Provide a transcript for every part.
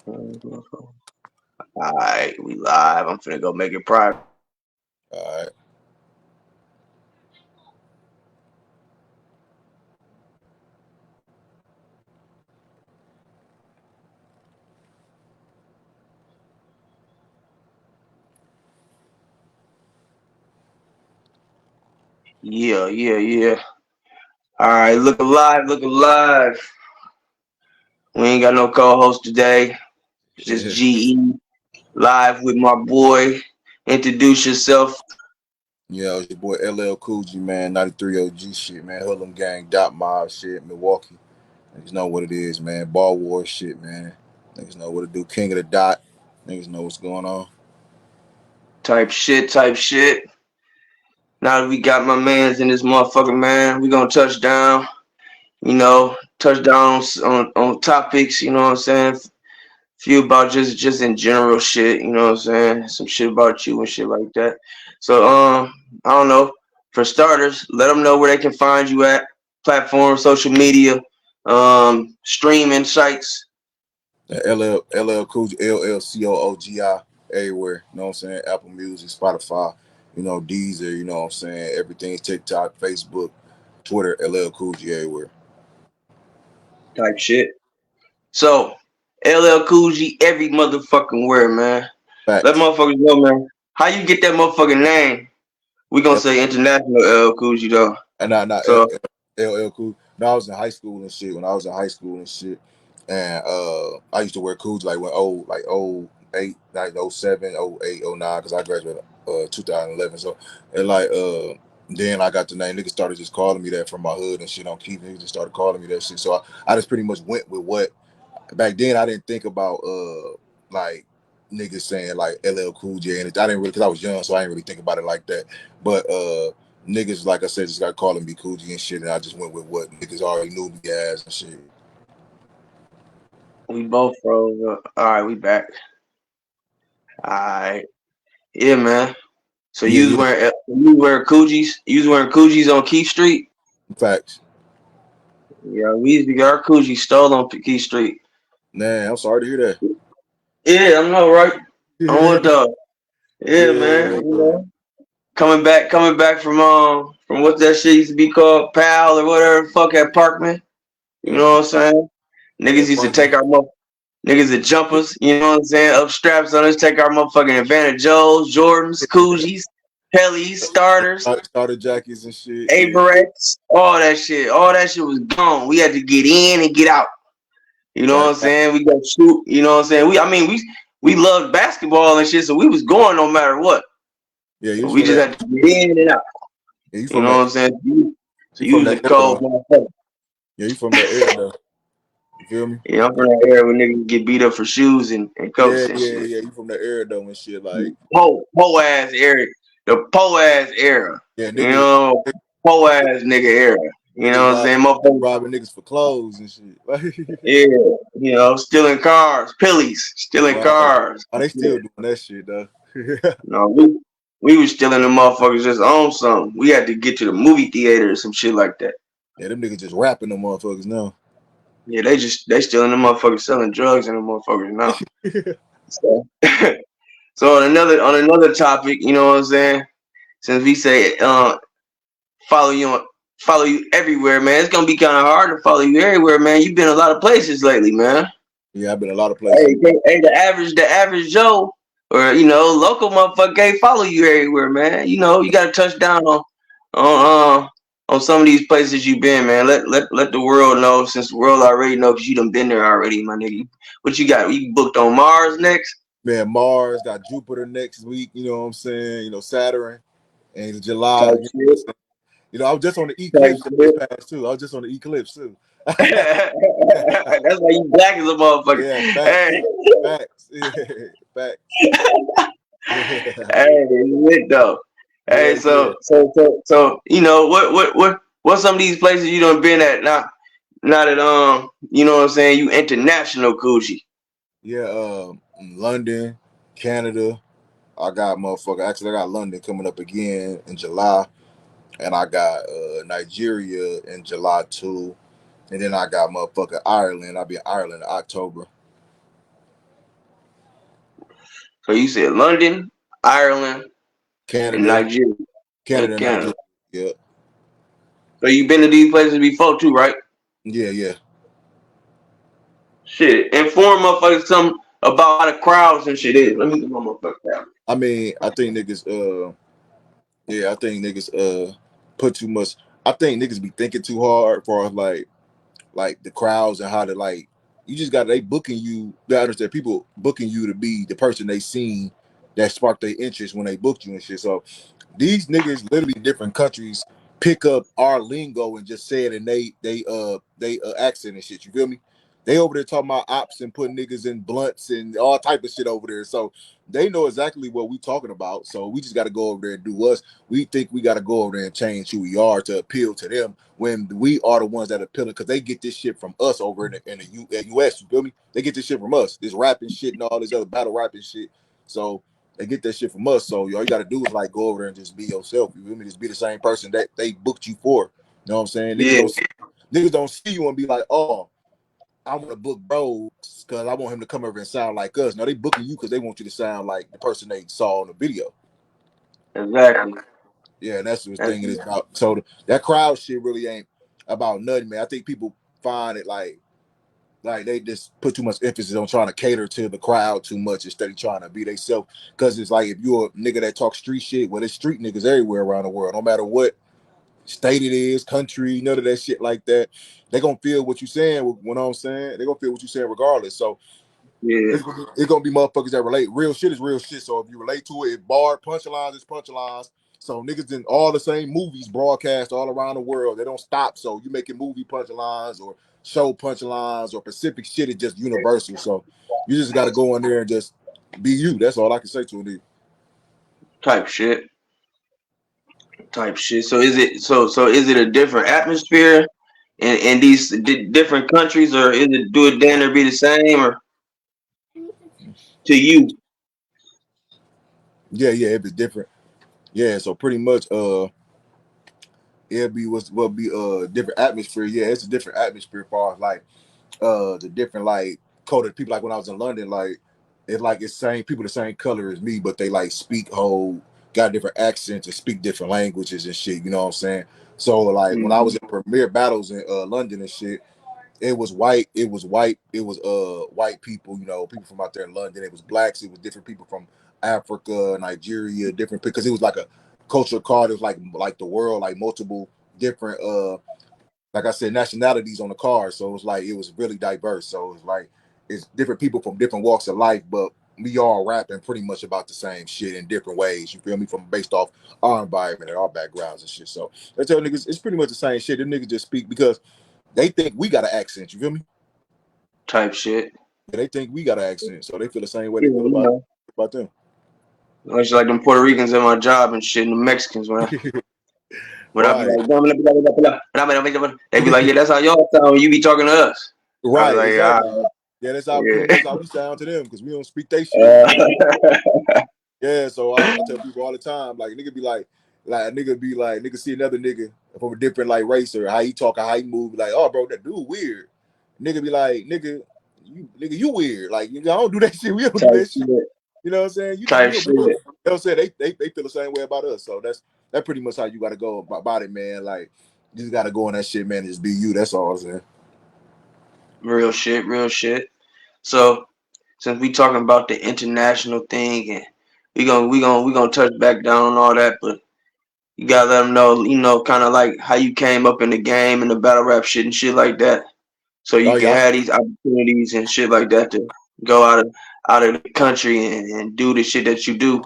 Alright, we live. I'm finna go make it private. All right. Yeah. Alright, look alive. We ain't got no co-host today. It's just GE live with my boy. Introduce yourself. Yeah, it's your boy LL.Coogi, man. 93 OG shit, man. Hoodlum gang, dot mob shit, Milwaukee. Niggas know what it is, man. Ball war shit, man. Niggas know what to do. King of the dot. Niggas know what's going on. Type shit. Now that we got my mans in this motherfucker, man, we gonna touch down. Touch down on topics, you know what I'm saying? Few about just in general shit, you know what I'm saying? Some shit about you and shit like that. So I don't know. For starters, let them know where they can find you at, platforms, social media, streaming sites. LL.Coogi, LLCOOGI, everywhere. You know what I'm saying? Apple Music, Spotify, Deezer, you know what I'm saying? Everything, TikTok, Facebook, Twitter, LL.Coogi, everywhere. Type shit. So LL.Coogi every motherfucking word, man. Let Facts. motherfuckers know, man. How you get that motherfucking name? We gonna say international LL.Coogi though. And not So LL Cool. No, I was in high school and shit. When I was in high school and shit, and I used to wear Coogi like when like 08, like 07, 08, 09, because I graduated 2011. So and like then I got the name. Niggas started just calling me that from my hood and shit on Keith. Niggas just started calling me that shit. So I just pretty much went with what back then. I didn't think about like niggas saying like LL Cool J, and I didn't really, because I was young, so I didn't really think about it like that. But niggas, like I said, just got calling me Coogee and shit, and I just went with what niggas already knew me as and shit. we both froze up. Alright, we back. Alright. Yeah, man. So Yeah, yeah. you wearing Coogis? You was wearing Coogis on Keith Street? Facts. Yeah, we used to get our Coogis stole on Keith Street. Man, I'm sorry to hear Yeah, I know, right? I'm that. with dog. Yeah, man. You Yeah. know, coming back from what that shit used to be called, Pal or whatever the fuck at Parkman. You Yeah. know what I'm saying? Niggas That used to Parkman. take our niggas that jump us, you know what I'm saying? Up straps on us, take our motherfucking Advantage Joes, Jordans, Coogis, Pellies, starters. Starter jackets and shit. Yeah. Averex, all that shit. All that shit was gone. We had to get in and get out. You know what I'm Fact. saying? We got shoot. You know what I'm saying? We loved basketball and shit, so we was going no matter what. Yeah, you But was we from just that. had to get in and out. Yeah, you You from know what that. I'm saying? So You you from was a that era cold though. motherfucker. Yeah, you from that era though. You feel me? You know, I'm from that era where niggas get beat up for shoes and coats and shit. Yeah. You from that era though and shit. Like, Po ass era. The po ass era. yeah, You niggas, know, po ass nigga era. You know niggas what I'm saying? Motherfucker. robbing niggas for clothes and shit. Yeah, stealing cars, pillies, stealing Right. cars. Oh, they Yeah. still doing that shit though. No, we was stealing the motherfuckers just on something. We had to get to the movie theater or some shit like that. Yeah, them niggas just rapping them motherfuckers now. Yeah, they stealing the motherfuckers selling drugs and the motherfuckers now. So, so on another topic, you know what I'm saying? Since we say follow you on follow you everywhere, man, it's gonna be kind of hard to follow you everywhere, man. You've been a lot of places lately, man. Yeah, I've been a lot of Hey, places. the average Joe or local motherfucker can't follow you everywhere, man. You got to touch down on on some of these places you've been, man. Let the world know, since the world already know, because you done been there already, my nigga. What you got? You booked on Mars next? Man, Mars got Jupiter next week, you know what I'm saying? Saturn and July, Type you know what I'm shit. saying? I was just on the Type eclipse that just shit. passed too. I was just on the eclipse too. That's why you black as a motherfucker. Yeah, facts. Hey, Facts. Yeah, facts. hey, it's lit though. Yeah, Hey, yeah. so what some of these places you done been at now? Not that you know what I'm saying, you international coochie. Yeah, London, Canada. I got motherfucker. Actually, I got London coming up again in July, and I got Nigeria in July too, and then I got motherfucker Ireland. I'll be in Ireland in October. So you said London, Ireland, and Canada, Nigeria and Canada, and Canada. Nigeria. Yeah, So you've been to these places before too, right? yeah, yeah. Shit, inform motherfuckers some about how the crowds and shit is. Let me get my motherfucker out. I mean, I think niggas, yeah, I think niggas, put too much. I think niggas be thinking too hard for like the crowds and how to like. You just got they booking you. They understand people booking you to be the person they seen that sparked their interest when they booked you and shit. So these niggas literally different countries pick up our lingo and just say it in they accent and shit. You feel me? They over there talking about ops and putting niggas in blunts and all type of shit over there. So they know exactly what we talking about. So we just got to go over there and do us. We think we got to go over there and change who we are to appeal to them when we are the ones that are appealing because they get this shit from us over in the US. You feel me? They get this shit from us. This rapping shit and all this other battle rapping shit. So they get that shit from us. So all you got to do is like go over there and just be yourself. You feel me? Just be the same person that they booked you for. You know what I'm saying? Yeah, Niggas don't see you and be like, oh, I want to book bro because I want him to come over and sound like us. No, they booking you because they want you to sound like the person they saw in the video. exactly. Yeah, and that's what the That's thing it is about. So that crowd shit really ain't about nothing, man. I think people find it like they just put too much emphasis on trying to cater to the crowd too much instead of trying to be themselves. Because it's like if you're a nigga that talks street shit, well, there's street niggas everywhere around the world, no matter what state it is, country, none of that shit like that. They gonna feel what you saying. You know what I'm saying? They gonna feel what you saying regardless. So yeah, it's gonna be motherfuckers that relate. Real shit is real shit. So if you relate to it, bar punchlines is punchlines. So niggas in all the same movies broadcast all around the world. They don't stop. So you making movie punchlines or show punchlines or Pacific shit is just universal. So you just got to go in there and just be you. That's all I can say to it. type shit, type shit. So is it a different atmosphere in these different countries, or is it do it then or be the same, or to you? Yeah, yeah, it be different. Yeah, so pretty much it'll be what be different atmosphere. Yeah, it's a different atmosphere as far as like the different like coded people. Like when I was in London, like it's same people the same color as me, but they like speak whole got different accents and speak different languages and shit. You know what I'm saying? So like when I was Mhm. in premiere battles in London and shit, it was white, it was white people, you know, people from out there in London. It was blacks, it was different people from Africa, Nigeria, different because it was like a culture card. It was like the world, like multiple different like I said, nationalities on the card. So it was like it was really diverse. So it was like it's different people from different walks of life, but we all rapping pretty much about the same shit in different ways. You feel me? From based off our environment and our backgrounds and shit. So I tell niggas it's pretty much the same shit. The niggas just speak because they think we got an accent. You feel me? Type shit. Yeah, they think we got an accent, so they feel the same way Yeah, they feel you know, about them. it's like them Puerto Ricans at my job and shit, and the Mexicans when I be Right, like, they be like, yeah, that's how y'all sound when you be talking to us. I was right, like, exactly. Yeah, that's how pretty yeah. much how we sound to them because we don't speak they shit. You feel me? Yeah, so I tell people all the time, like nigga be like a nigga be like nigga see another nigga from a different like race or how he talk or how he move, like, oh bro, that dude weird. Nigga be like, nigga, you weird. Like, I don't do that shit. We don't do Type that shit. shit. You know what I'm saying? Type We don't. shit. You know what I'm saying? They feel the same way about us. So that's pretty much how you gotta go about it, man. Like you just gotta go on that shit, man, and just be you. That's all I'm saying. Real shit. Real shit. So since we talking about the international thing, and we gonna touch back down on all that, but you gotta let them know, kind of like how you came up in the game and the battle rap shit and shit like that, so Oh you can yeah. have these opportunities and shit like that to go out of the country and do the shit that you do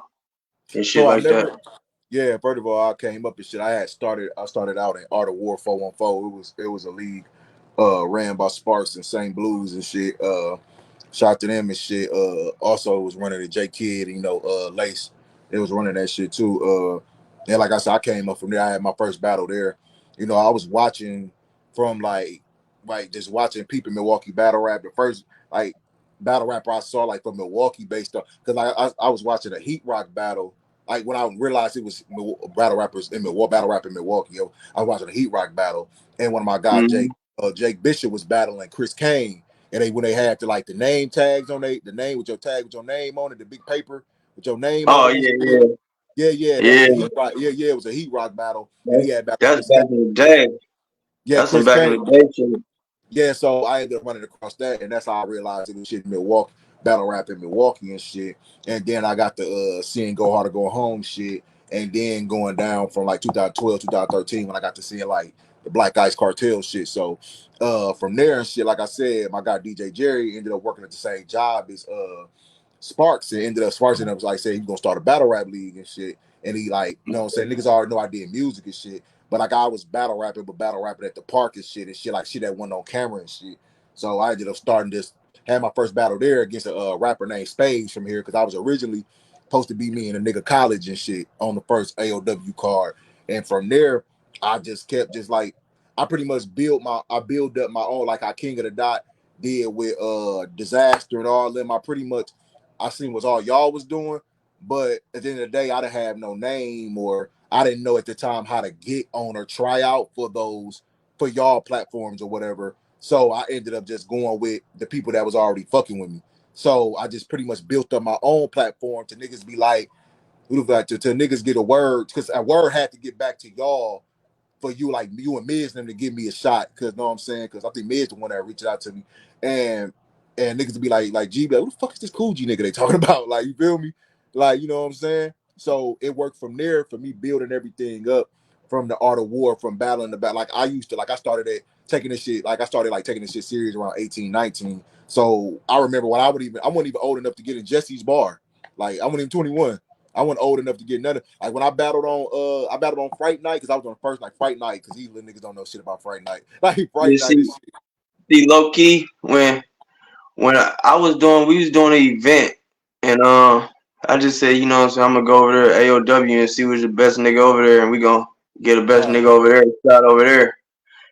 and shit So I like that. never Yeah, first of all, I came up and shit. I started out in Art of War 414. It was a league ran by Sparks and St. Blues and shit. Shout to them and shit. Also was running the J Kid, Lace. It was running that shit too. And like I said, I came up from there. I had my first battle there. I was watching from like just watching people in Milwaukee battle rap. The first like battle rapper I saw like from Milwaukee based on because I was watching a Heat Rock battle like when I realized it was battle rappers in Milwaukee, battle rap in Milwaukee. I was watching a Heat Rock battle, and one of my guys, Mm-hmm. Jake Bishop, was battling Chris Kane. And they when they had to like the name tags on the name with your tag with your name on it, the big paper with your name on Oh it and yeah, shit. yeah, Yeah, yeah, that was yeah. the Heat Rock. Yeah, yeah, it was a Heat Rock battle, and he That's, had battle that's Chris Kane. back in the day. Yeah, That's some Chris back in Kane. the day shit. Yeah, so I ended up running across that, and that's how I realized it was shit in Milwaukee, battle rap in Milwaukee and shit. And then I got the seeing Go Hard or Go Home shit, and then going down from like 2012, 2013 when I got to seeing like the Black Ice Cartel shit. So from there and shit, like I said, my guy DJ Jerry ended up working at the same job as Sparks, and ended up Sparks ended up like saying he's gonna start a battle rap league and shit. And he like, you know what I'm saying, niggas already know I did music and shit. But like I was battle rapping, but battle rapping at the park and shit like shit that went on camera and shit. So I ended up starting this, had my first battle there against a rapper named esp6 from here, because I was originally supposed to be me in a nigga college and shit on the first AOW card. And from there, I just kept just like I pretty much build up my own, like how King of the Dot did with Disaster and all them. I pretty much I seen was all y'all was doing, but at the end of the day, I didn't have no name, or I didn't know at the time how to get on or try out for those for y'all platforms or whatever. So I ended up just going with the people that was already fucking with me. So I just pretty much built up my own platform to niggas be like, who the fuck to niggas get a word, because a word had to get back to y'all for you, like you and Miz them to give me a shot, because know what I'm saying, because I think Miz the one that reached out to me, and niggas to be like G, like, who the fuck is this Coogi nigga they talking about? Like, you feel me? Like, you know what I'm saying? So it worked from there for me building everything up from the art of war, from battling the battle. Like I used to, like I started at taking this shit, like I started like taking this shit serious around 18, 19. So I remember when I wasn't even old enough to get in Jesse's bar. Like I wasn't even 21. I wasn't old enough to get none of, like when I battled on Fright Night, because I was on the first like Fright Night, because these little niggas don't know shit about Fright Night. Like Fright You Night and shit. see low key when I was doing, we was doing an event, and I just said, you know what I'm saying, I'm gonna go over there AOW and see who's the best nigga over there, and we gonna get the best Right, nigga over there, shot over there.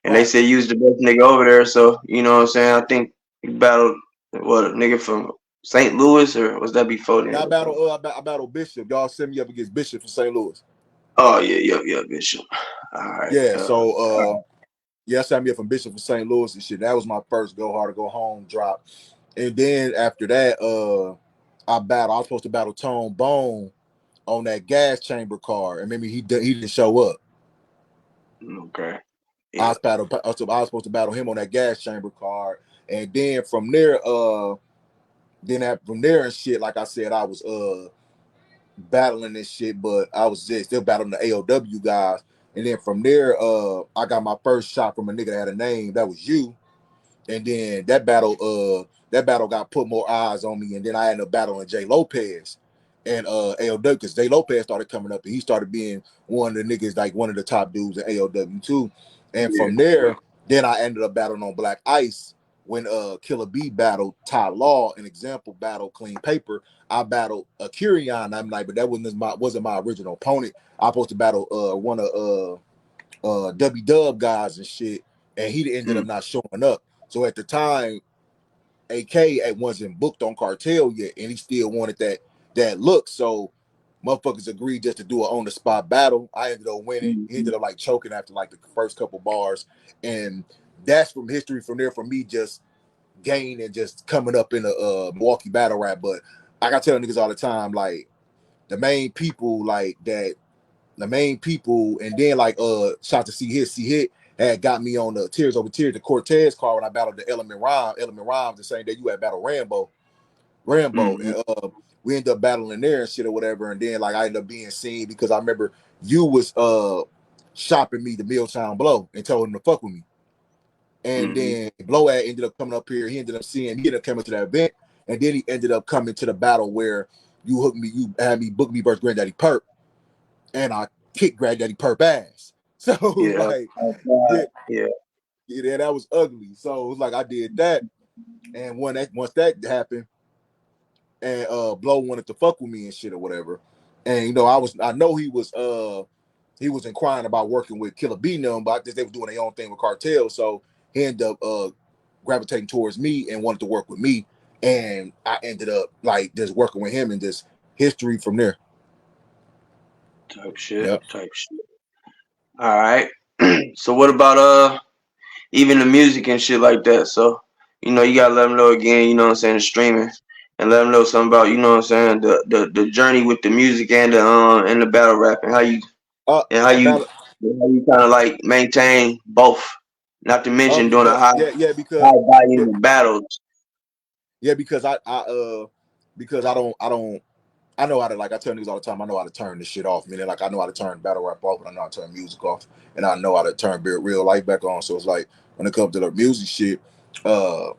And they right. said you was the best nigga over there, so you know what I'm saying. I think he battled what a nigga from St. Louis, or was that before then? Yeah, I battled Bishop. Y'all sent me up against Bishop from St. Louis. Oh yeah, yeah, Bishop. All right, Yeah, so yeah, sent me up from Bishop from St. Louis and shit. That was my first Go Hard or Go Home drop. And then after that, I was supposed to battle Tone Bone on that gas chamber card, and maybe he didn't show up. okay, yeah. I was supposed to battle him on that gas chamber card, and then from there, from there and shit, like I said, I was battling this shit, but I was just still battling the AOW guys. And then from there, I got my first shot from a nigga that had a name. That was you. And then that battle got put more eyes on me. And then I ended up battling Jay Lopez and AOW, because Jay Lopez started coming up and he started being one of the niggas, like one of the top dudes in AOW too. And Yeah. from there, then I ended up battling on Black Ice when Killer B battled Ty Law, an example battle Clean Paper. I battled Curion. I'm like, but that wasn't my original opponent. I was supposed to battle one of W Dub guys and shit, and he ended up Mm, not showing up. So at the time, AK wasn't booked on Cartel yet, and he still wanted that look. So motherfuckers agreed just to do an on the spot battle. I ended up winning. He mm, ended up like choking after like the first couple bars, and that's from history from there for me just gaining and just coming up in a Milwaukee battle rap. But I gotta tell niggas all the time, like the main people like that the main people, and then like shout to see hit had got me on the Tears Over Tears, the Cortez card when I battled the Element Rhymes the same day you had battled Rambo, mm, and we ended up battling there and shit or whatever, and then like I ended up being seen because I remember you was shopping me the Milltown Blow and told him to fuck with me, and mm, then Blow ended up coming up here. He ended up coming to that event, and then he ended up coming to the battle where you had me book me versus Granddaddy Perp, and I kicked Granddaddy Perp ass. So it was yeah. like, Outside, yeah, yeah. yeah, that was ugly. So it was like I did that, and once that happened, and Blow wanted to fuck with me and shit or whatever, and I know he was inquiring about working with Killer B them, but I guess they was doing their own thing with Cartel, so he ended up gravitating towards me and wanted to work with me, and I ended up like just working with him and just history from there. Type shit, Yep. type shit. All right. So what about even the music and shit like that? So you gotta let them know again, the streaming, and let them know something about, the journey with the music and the battle rapping, and how you About kind of like maintain both. Not to mention doing a yeah, high volume of battles. because because I know how to, like I tell niggas all the time, I know how to turn this shit off. Meaning, like, I know how to turn battle rap off, and I know how to turn music off, and I know how to turn real life back on. So it's like when it comes to the music shit, uh,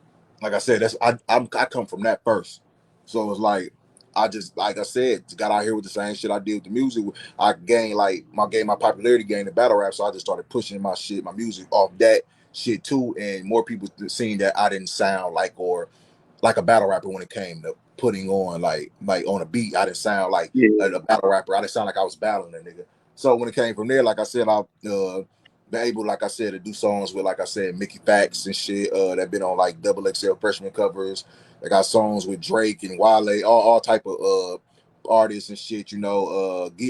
like I said, I come from that first. So it's like I just, like I said, got out here with the same shit I did with the music. I gained my popularity gained the battle rap, so I just started pushing my music off that shit too, and more people seeing that I didn't sound like a battle rapper when it came to putting on like on a beat. I didn't sound like Yeah, a battle rapper. I didn't sound like I was battling a nigga. So when it came from there, like I said, I've been able, like I said, to do songs with, like I said, Mickey Facts and shit that been on like double XL freshman covers. I got songs with Drake and Wale, all type of artists and shit. I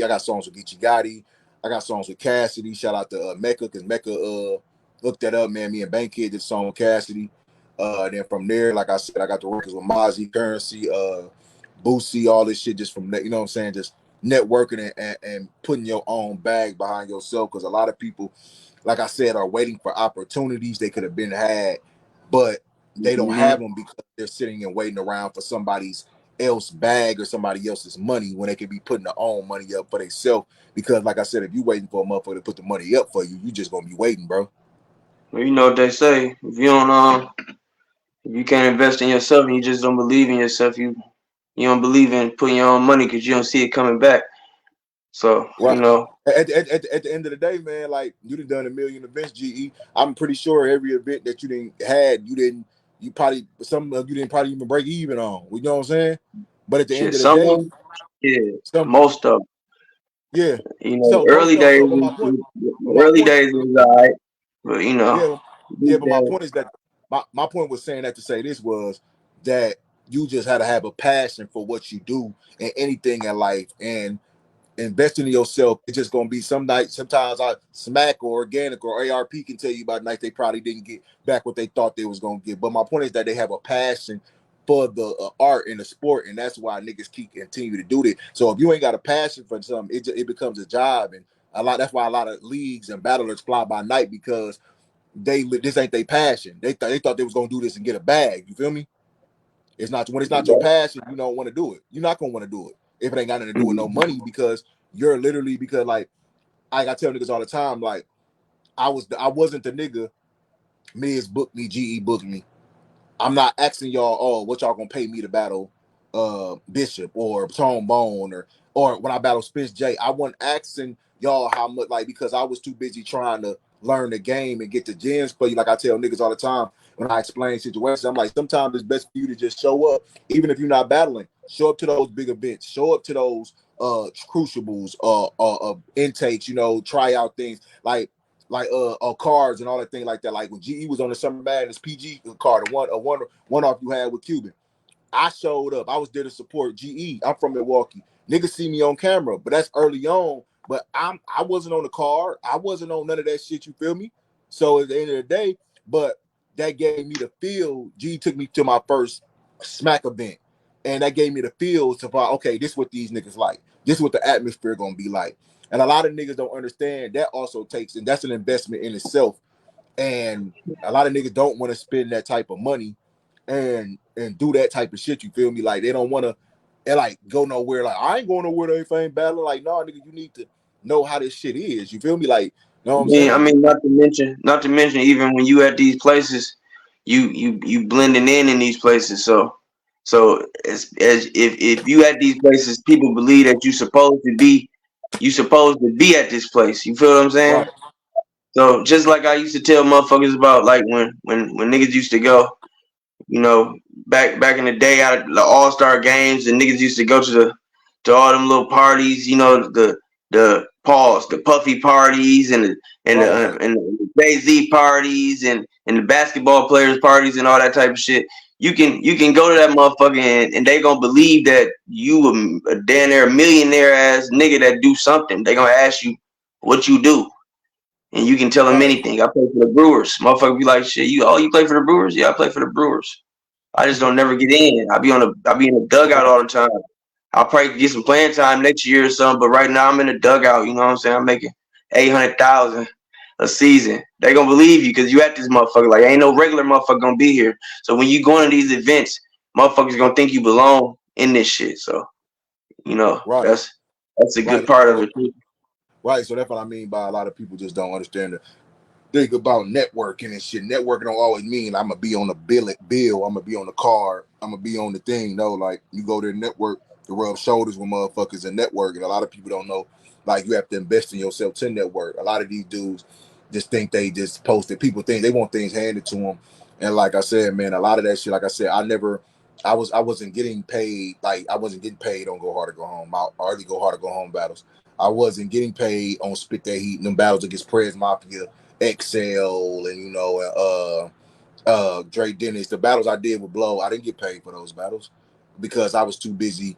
got songs with Geechee Gotti. I got songs with Cassidy. Shout out to Mecca, because Mecca looked that up, man. Me and Bankhead did a song with Cassidy. Then from there, like I said, I got the records with Mozzie, Currency, Boosie, all this shit just from that, you know what I'm saying? Just networking and putting your own bag behind yourself. Because a lot of people, like I said, are waiting for opportunities they could have been had, but they don't hmm have them because they're sitting and waiting around for somebody's else bag or somebody else's money when they could be putting their own money up for themselves. Because like I said, if you waiting for a motherfucker to put the money up for you, you just gonna be waiting, bro. well, you know what they say. If you can't invest in yourself and you just don't believe in yourself, you don't believe in putting your own money because you don't see it coming back. So Right. At the end of the day, man, like, you done a million events, GE. I'm pretty sure every event that you didn't had, you probably, some of you didn't probably even break even on. You know what I'm saying? But at the shit, end of the day, someone, yeah, some most of yeah. the So early most of days, so, but my point, was alright, but yeah, yeah. these But my days, point is that my point was saying that to say this was that you just had to have a passion for what you do and anything in life, and investing in yourself. It's just gonna be some nights. Sometimes I smack or organic or ARP can tell you about nights they probably didn't get back what they thought they was gonna get. But my point is that they have a passion for the art and the sport, and that's why niggas keep continue to do it. So if you ain't got a passion for something, it becomes a job, and a lot. That's why a lot of leagues and battlers fly by night, because this ain't their passion. They thought they was gonna do this and get a bag. You feel me? It's not, when it's not your passion, you don't want to do it. You're not gonna want to do it if it ain't got nothing to do with no money, because you're literally, because like I tell niggas all the time, like I wasn't the nigga. Miz booked me, GE booked me. I'm not asking y'all, oh, what y'all gonna pay me to battle Bishop or Tone Bone, or when I battle Spitz J. I wasn't asking y'all how much, like, because I was too busy trying to learn the game and get the gems for you. Like I tell niggas all the time when I explain situations, I'm like, sometimes it's best for you to just show up, even if you're not battling. Show up to those big events, show up to those crucibles, intakes, try out things like cards and all that thing like that. Like when GE was on the Summer Madness PG card, one off you had with Cuban. I showed up. I was there to support GE. I'm from Milwaukee. Niggas see me on camera, but that's early on. But I wasn't on the card. I wasn't on none of that shit. You feel me? So at the end of the day, but that gave me the feel. GE took me to my first smack event, and that gave me the feel to find, okay, this is what these niggas like. This is what the atmosphere gonna be like. And a lot of niggas don't understand that also takes, and that's an investment in itself. And a lot of niggas don't want to spend that type of money and do that type of shit. You feel me? Like they don't want to, and like go nowhere. Like, I ain't going nowhere to anything battling. Like, no, nigga, you need to know how this shit is. You feel me? Like, you know what I'm I saying? mean, not to mention, even when you at these places, you blending in these places. So as if you at these places, people believe that you supposed to be at this place. You feel what I'm saying? Right. So just like I used to tell motherfuckers about, like when niggas used to go, you know, back in the day, out of the All-Star games, and niggas used to go to all them little parties, the puffy parties, Right. and the Jay-Z parties, and the basketball players parties, and all that type of shit. You can go to that motherfucker, and they gonna believe that you a damn near millionaire ass nigga that do something. They gonna ask you what you do, And you can tell them Right, anything. I play for the Brewers. Motherfucker be like, shit, you play for the Brewers? Yeah, I play for the Brewers. I just don't never get in. I be in the dugout right, all the time. I'll probably get some playing time next year or something, but right now I'm in the dugout. You know what I'm saying? I'm making 800,000 a season. They gonna believe you because you at this motherfucker. Like ain't no regular motherfucker gonna be here. So when you go into these events, motherfuckers gonna think you belong in this shit. So right, that's a right, good part of it too. right. So that's what I mean by a lot of people just don't understand the think about networking and shit. Networking don't always mean I'm gonna be on the bill. I'm gonna be on the card. I'm gonna be on the thing. No, like you go to the network to rub shoulders with motherfuckers and network. And a lot of people don't know. Like you have to invest in yourself to network. A lot of these dudes just think they just posted. People think they want things handed to them. And like I said, man, a lot of that shit. Like I said, I wasn't getting paid. Like I wasn't getting paid on Go Hard or Go Home. I already Go Hard or Go Home battles. I wasn't getting paid on Spit That Heat and them battles against Prez Mafia, Excel, and Dre Dennis. The battles I did with Blow, I didn't get paid for those battles because I was too busy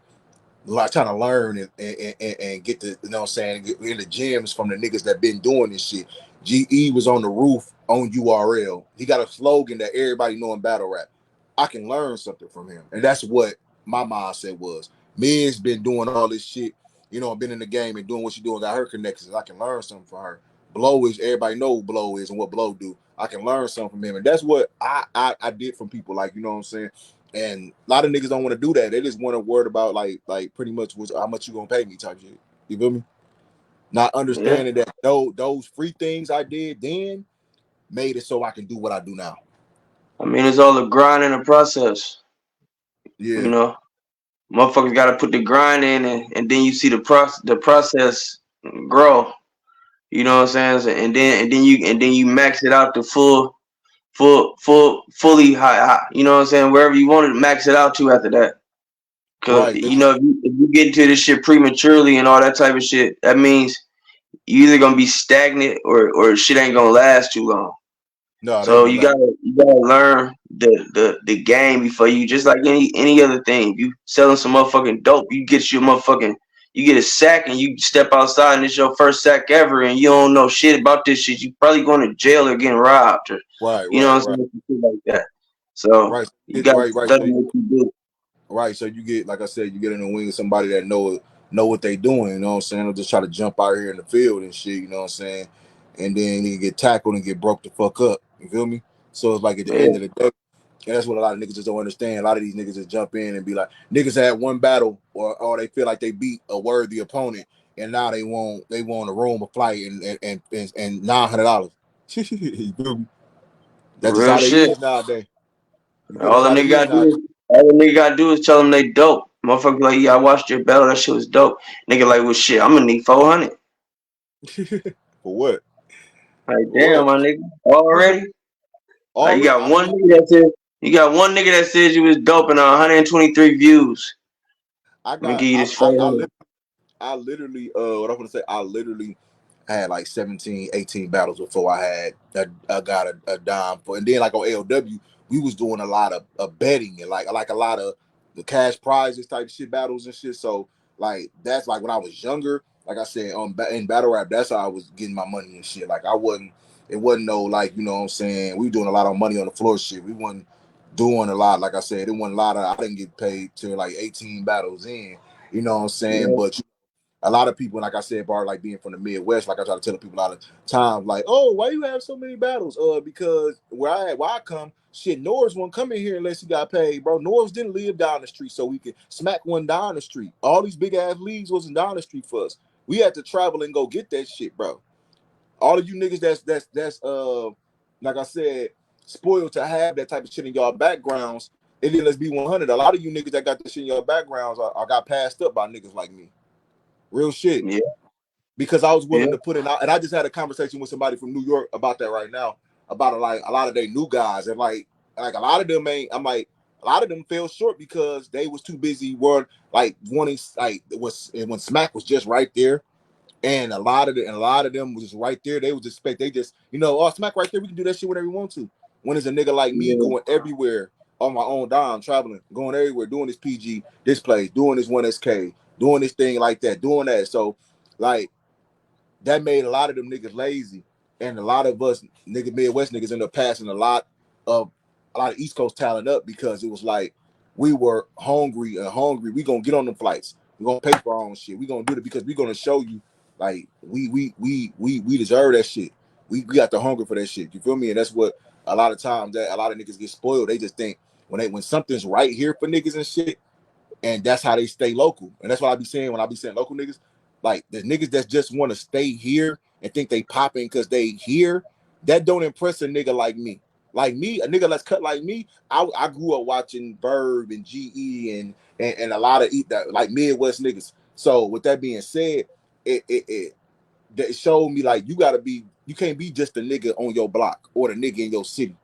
like trying to learn and get the, you know what I'm saying, get in the gyms from the niggas that been doing this shit. GE was on the roof on URL. He got a slogan that everybody know in battle rap. I can learn something from him. And that's what my mindset was. Miz been doing all this shit, you know, been in the game and doing what she doing, got her connections. I can learn something from her. Blow is, everybody know who Blow is and what Blow do. I can learn something from him. And that's what I did from people, like, you know what I'm saying? And a lot of niggas don't want to do that. They just want to word about like pretty much how much you gonna pay me type shit. You feel me? Not Yeah, understanding that those free things I did then made it so I can do what I do now. I mean it's all a grind and a process. You Yeah, know, motherfuckers got to put the grind in, and then you see the process grow. You know what I'm saying? And then you max it out to fully high. You know what I'm saying? Wherever you want to max it out to after that. Cause right. if you get into this shit prematurely and all that type of shit, that means you either gonna be stagnant or shit ain't gonna last too long. No, they ain't So gonna you let. gotta learn the game before you, just like any other thing. You selling some motherfucking dope, you get a sack and you step outside and it's your first sack ever and you don't know shit about this shit. You probably going to jail or getting robbed or Right, you know right, what I'm right, saying, shit like that. So right. you gotta Right. study what you do. Right. So you get, like I said, you get in the wing of somebody that know what they doing. You know what I'm saying? They'll just try to jump out here in the field and shit. You know what I'm saying? And then you get tackled and get broke the fuck up. You feel me? So it's like at the Yeah, end of the day. And that's what a lot of niggas just don't understand. A lot of these niggas just jump in and be like, niggas had one battle or they feel like they beat a worthy opponent and now they want a room, a flight and $900. You feel me? That's just real how they shit. is nowadays. You feel, All that's the how they nigga is gotta do nowadays. is tell them they dope. Motherfucker like, yeah, I watched your battle. That shit was dope. Nigga like, well, shit, I'm gonna need 400. For what? Like, For damn, what? my nigga, already. Like, Already, I mean, you got one nigga that says you was dope and 123 views. I Let me got give you this 400. I literally what I'm gonna say, I literally had like 17, 18 battles before I got a dime for, and then like on LW, we was doing a lot of betting and like a lot of the cash prizes type shit battles and shit. So like that's like when I was younger, like I said, in battle rap, that's how I was getting my money and shit. Like it wasn't no, like, you know what I'm saying, we were doing a lot of money on the floor shit. We wasn't doing a lot, like I said, it wasn't a lot of, I didn't get paid till like 18 battles in. You know what I'm saying? Yeah, But a lot of people, like I said, Bar, like being from the Midwest, like I try to tell people a lot of times, like, oh, why you have so many battles? Because where I come, shit, Norris won't come in here unless he got paid, bro. Norris didn't live down the street, so we could smack one down the street. All these big ass leagues wasn't down the street for us. We had to travel and go get that shit, bro. All of you niggas that's like I said, spoiled to have that type of shit in y'all backgrounds. And then let's be 100. A lot of you niggas that got this shit in your backgrounds are got passed up by niggas like me. Real shit. yeah, Because I was yeah, willing to put in, and I just had a conversation with somebody from New York about that right now, about like a lot of their new guys, and like a lot of them ain't. I'm like, a lot of them fell short because they was too busy like wanting, like it was, and when Smack was just right there, and a lot of them was just right there. They was expect, they just, oh, Smack right there, we can do that shit whenever we want to. When is a nigga like me yeah, going everywhere on my own dime, traveling, going everywhere, doing this PG, this place, doing this 1SK, doing this thing like that, doing that. So like that made a lot of them niggas lazy. and a lot of us nigga Midwest niggas end up passing of a lot of East Coast talent up because it was like we were hungry and hungry. We gonna get on them flights. We gonna pay for our own shit. We gonna do it because we gonna show you like we deserve that shit. We got the hunger for that shit. You feel me? And that's what a lot of times that a lot of niggas get spoiled. They just think when something's right here for niggas and shit, and that's how they stay local. And that's what I be saying when I be saying local niggas. Like the niggas that just want to stay here and think they popping because they here, that don't impress a nigga like me. Like me, a nigga that's cut like me, I grew up watching Verb and GE and a lot of like Midwest niggas. So with that being said, it showed me like you can't be just a nigga on your block or the nigga in your city.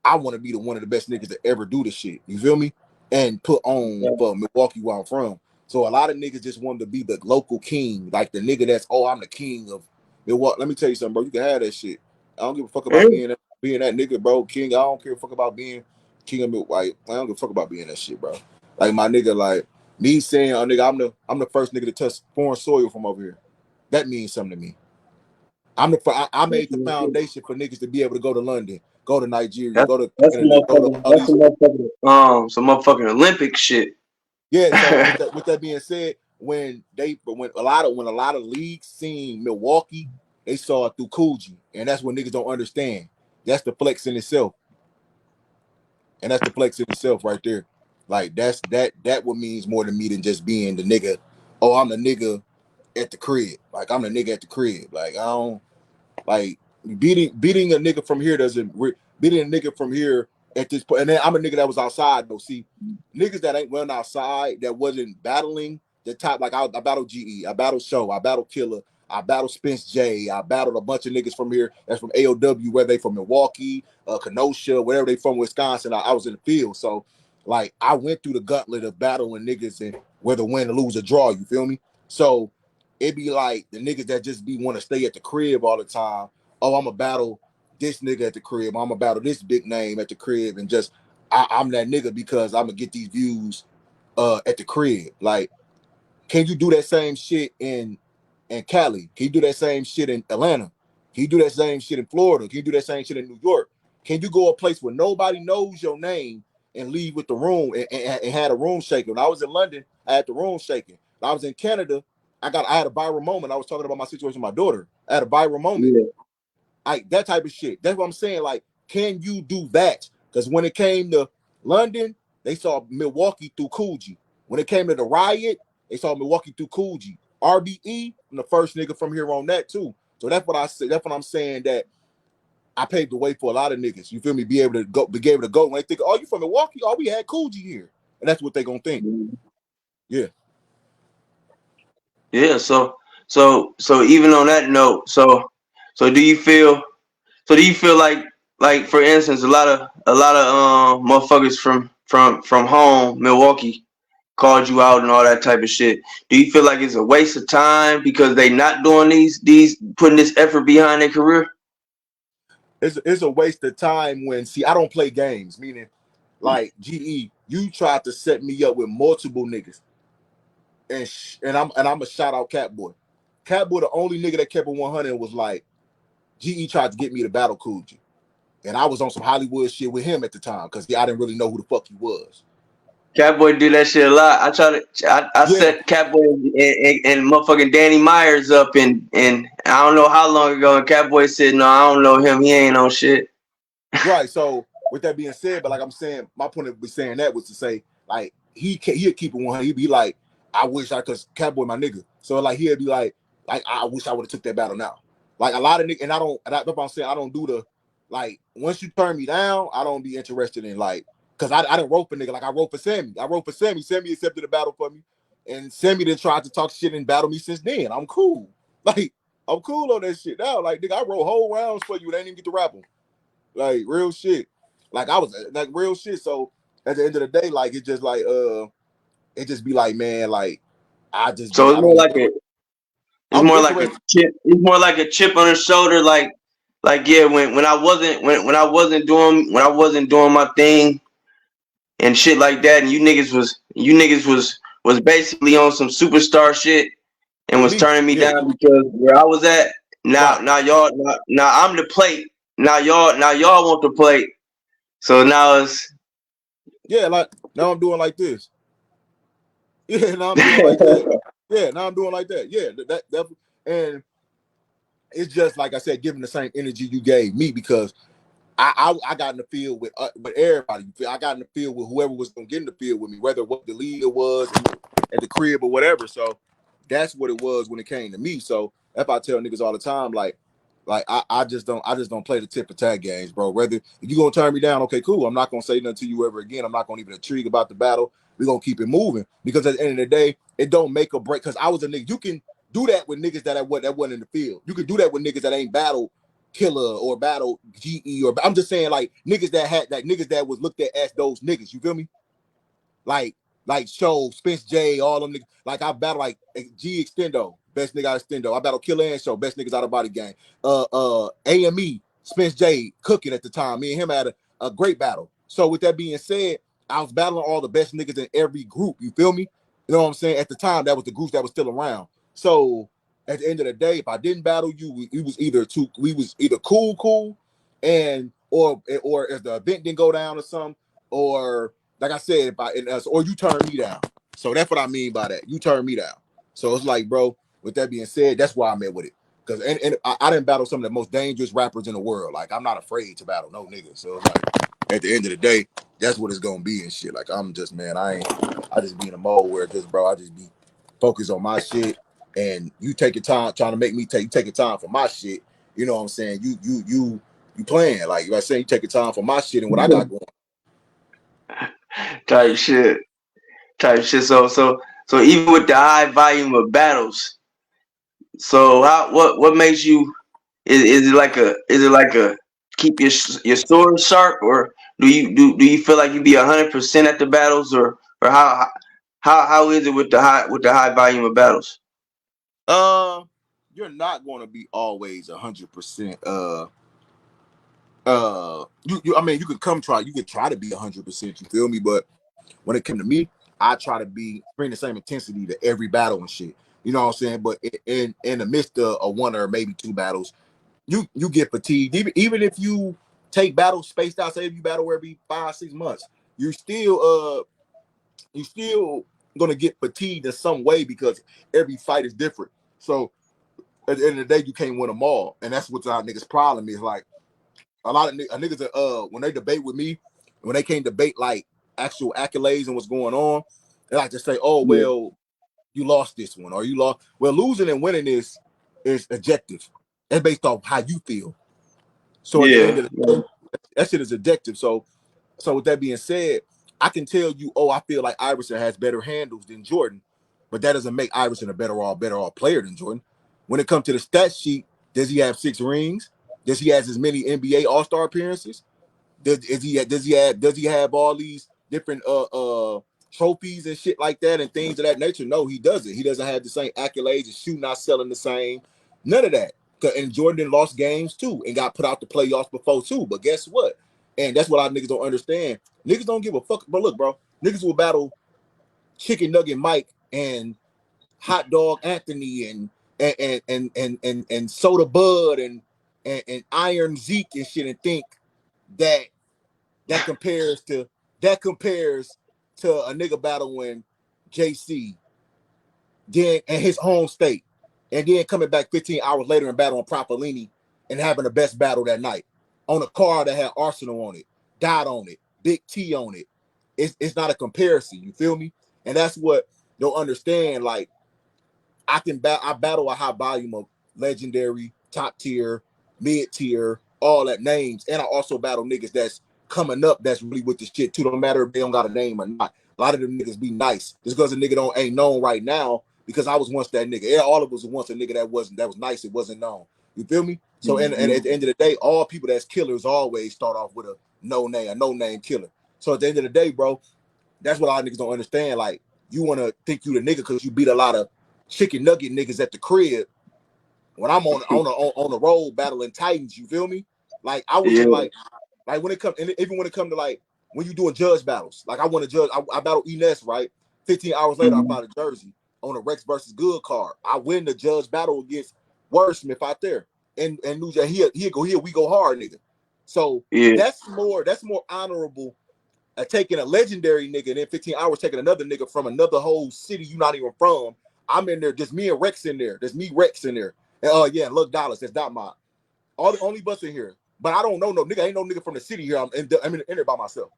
I want to be one of the best niggas to ever do this shit. You feel me? And put on for Milwaukee where I'm from. So a lot of niggas just wanted to be the local king, like the nigga that's I'm the king of Milwaukee. Let me tell you something, bro. You can have that shit. I don't give a fuck about being that nigga, bro. King. I don't care a fuck about being king of Milwaukee. I don't give a fuck about being that shit, bro. Like my nigga, like me saying, oh nigga, I'm the first nigga to touch foreign soil from over here. That means something to me. I made the foundation for niggas to be able to go to London, go to Nigeria, go to Canada, go to all these. Some motherfucking Olympic shit. Yeah. So with that being said, when a lot of leagues seen Milwaukee, they saw it through Coogee, and that's what niggas don't understand. That's the flex in itself, and that's the flex in itself right there. Like that what means more to me than just being the nigga. Oh, I'm the nigga at the crib. Like I'm the nigga at the crib. Like I don't. Like beating a nigga from here beating a nigga from here at this point. And then I'm a nigga that was outside though. See, niggas that ain't run outside that wasn't battling the top. Like I battled GE, I battled Show, I battled Killer, I battled Spence J, I battled a bunch of niggas from here that's from AOW, where they from Milwaukee, Kenosha, wherever they from Wisconsin. I was in the field, so like I went through the gauntlet of battling niggas and whether win or lose or draw. You feel me? So it be like the niggas that just be want to stay at the crib all the time. Oh, I'm a battle this nigga at the crib. I'm a battle this big name at the crib, and just I'm that nigga because I'm gonna get these views at the crib. Like, can you do that same shit in Cali? Can you do that same shit in Atlanta? Can you do that same shit in Florida? Can you do that same shit in New York? Can you go a place where nobody knows your name and leave with the room and had a room shaking? When I was in London, I had the room shaking. When I was in Canada, I had a viral moment. I was talking about my situation with my daughter. I had a viral moment. Yeah. Like that type of shit. That's what I'm saying. Like, can you do that? Because when it came to London, they saw Milwaukee through Coogee. When it came to the riot, they saw Milwaukee through Coogee. RBE, I'm the first nigga from here on that too. So that's what I say. That's what I'm saying, that I paved the way for a lot of niggas. You feel me? Be able to go when they think, oh, you from Milwaukee? Oh, we had Coogee here, and that's what they gonna think. Yeah. Yeah. So even on that note, so do you feel like for instance a lot of motherfuckers from home Milwaukee called you out and all that type of shit. Do you feel like it's a waste of time because they not doing these putting this effort behind their career? It's a waste of time when, see, I don't play games, meaning like GE, you tried to set me up with multiple niggas, and I'm a shout out Catboy. Catboy, the only nigga that kept it 100 and was like, GE tried to get me to battle Coogee, and I was on some Hollywood shit with him at the time because I didn't really know who the fuck he was. Catboy do that shit a lot. I Yeah, set Catboy and motherfucking Danny Myers up and I don't know how long ago, and Catboy said, no, I don't know him. He ain't on shit. right. So with that being said, but like I'm saying, my point of saying that was to say, like, he'd keep it 100. He'd be like, I wish cause Catboy my nigga. So like he'd be like I wish I would have took that battle now. Like a lot of niggas, and that's what I'm saying. I don't do the, like, once you turn me down, I don't be interested in, like, cause I didn't rope a nigga. Like I wrote for Sammy. I wrote for Sammy. Sammy accepted the battle for me, and Sammy then tried to talk shit and battle me since then. I'm cool. Like I'm cool on that shit now. Like nigga, I wrote whole rounds for you and I didn't even get to rap them. Like real shit. Like I was like real shit. So at the end of the day, like it just like it just be like, man, like So it's I more don't like a it's I'm more like a interested. chip. It's more like a chip on the shoulder. Like yeah, when I wasn't doing my thing and shit like that, and you niggas was basically on some superstar shit and With was me, turning me yeah. down because where I was at. Now, Right. now y'all, now I'm the plate. Now y'all want the plate. So now it's Yeah, like now I'm doing like this. Yeah, now I'm doing like that. Yeah, now I'm doing like that. Yeah, that and it's just like I said, giving the same energy you gave me because I got in the field with everybody. I got in the field with whoever was gonna get in the field with me, whether what the leader was at the crib or whatever. So that's what it was when it came to me. So that's why I tell niggas all the time, like I just don't play the tip for tag games, bro. Whether if you gonna turn me down, okay, cool. I'm not gonna say nothing to you ever again. I'm not gonna even intrigue about the battle. We're gonna keep it moving because at the end of the day, it don't make or break. Because I was a nigga. You can do that with niggas that wasn't in the field. You can do that with niggas that ain't battled Killer or battle GE or I'm just saying like niggas that had like niggas that was looked at as those niggas. You feel me? Like Show, Spence J, all them niggas. Like I battle like G Extendo, best nigga out of Extendo. I battle Killer and Show, best niggas out of Body Gang. AME, Spence J, cooking at the time. Me and him had a great battle. So with that being said, I was battling all the best niggas in every group. You feel me? You know what I'm saying? At the time, that was the groups that was still around. So at the end of the day, if I didn't battle you, we was either cool, and or if the event didn't go down or something, or like I said, or you turn me down. So that's what I mean by that. You turn me down. So it's like, bro, with that being said, that's why I'm at with it. Because and I didn't battle some of the most dangerous rappers in the world. Like, I'm not afraid to battle no niggas. So it's like, at the end of the day, that's what it's gonna be and shit. Like, I'm just, man, I just be in a mode where just, bro, I just be focused on my shit. And you take your time trying to make me take your time for my shit. You know what I'm saying? You playing. Like, I saying, you take your time for my shit and what I got going. type shit, type shit. So even with the high volume of battles, so what makes you is it like a keep your sword sharp, or do you feel like you be 100% at the battles, or how is it with the high volume of battles? Uh, you're not going to be always 100%. I mean, you could try to be 100%. You feel me? But when it came to me, I try to bring the same intensity to every battle and shit. You know what I'm saying? But in the midst of a one or maybe two battles, you get fatigued. Even if you take battles spaced out, say if you battle every 5-6 months, you still gonna get fatigued in some way because every fight is different. So at the end of the day, you can't win them all, and that's what our niggas' problem is. Like a lot of niggas, when they debate with me, when they can't debate like actual accolades and what's going on, they like to say, "Oh Yeah, well, you lost this one, or you lost." Well, losing and winning is objective. It's based off how you feel. So at the end yeah, of the day, that shit is objective. So with that being said, I can tell you, oh, I feel like Iverson has better handles than Jordan, but that doesn't make Iverson a better all player than Jordan. When it comes to the stat sheet, does he have 6 rings? Does he have as many NBA All-Star appearances? Does he have all these different trophies and shit like that and things of that nature? No, he doesn't. He doesn't have the same accolades. His shoe not selling the same. None of that. And Jordan lost games too and got put out the playoffs before too. But guess what? And that's what our niggas don't understand. Niggas don't give a fuck. But look, bro, niggas will battle Chicken Nugget Mike and Hot Dog Anthony and Soda Bud and Iron Zeke and shit and think that that compares to a nigga battling JC then in his home state, and then coming back 15 hours later and battling Propolini and having the best battle that night on a car that had Arsenal on it, Dot on it, Big T on it. It's not a comparison. You feel me? And that's what you'll understand. Like I battle a high volume of legendary, top tier, mid tier, all that names, and I also battle niggas that's coming up that's really with the shit too. Don't matter if they don't got a name or not. A lot of them niggas be nice just because a nigga ain't known right now. Because I was once that nigga. Yeah, all of us was once a nigga that was nice. It wasn't known. You feel me? So and at the end of the day, all people that's killers always start off with a no name killer. So at the end of the day, bro, that's what a lot of niggas don't understand. Like, you want to think you the nigga because you beat a lot of chicken nugget niggas at the crib. When I'm on the road battling Titans, you feel me? Like, I was yeah. in like when it comes, and even when it come to like when you doing judge battles, like I want to judge. I battle Ines, right? 15 hours later, I Mhm. found a jersey on a Rex versus Good card. I win the judge battle against Wordsmith out there. and New Jack, he'll go here, we go hard, nigga. So Yeah, that's more honorable taking a legendary nigga and in 15 hours taking another nigga from another whole city you not even from. I'm in there, just me and Rex in there. There's me, Rex in there. And yeah, look, Dollars, that's not my all the only bus in here. But I don't know no nigga, ain't no nigga from the city here. I'm in there by myself.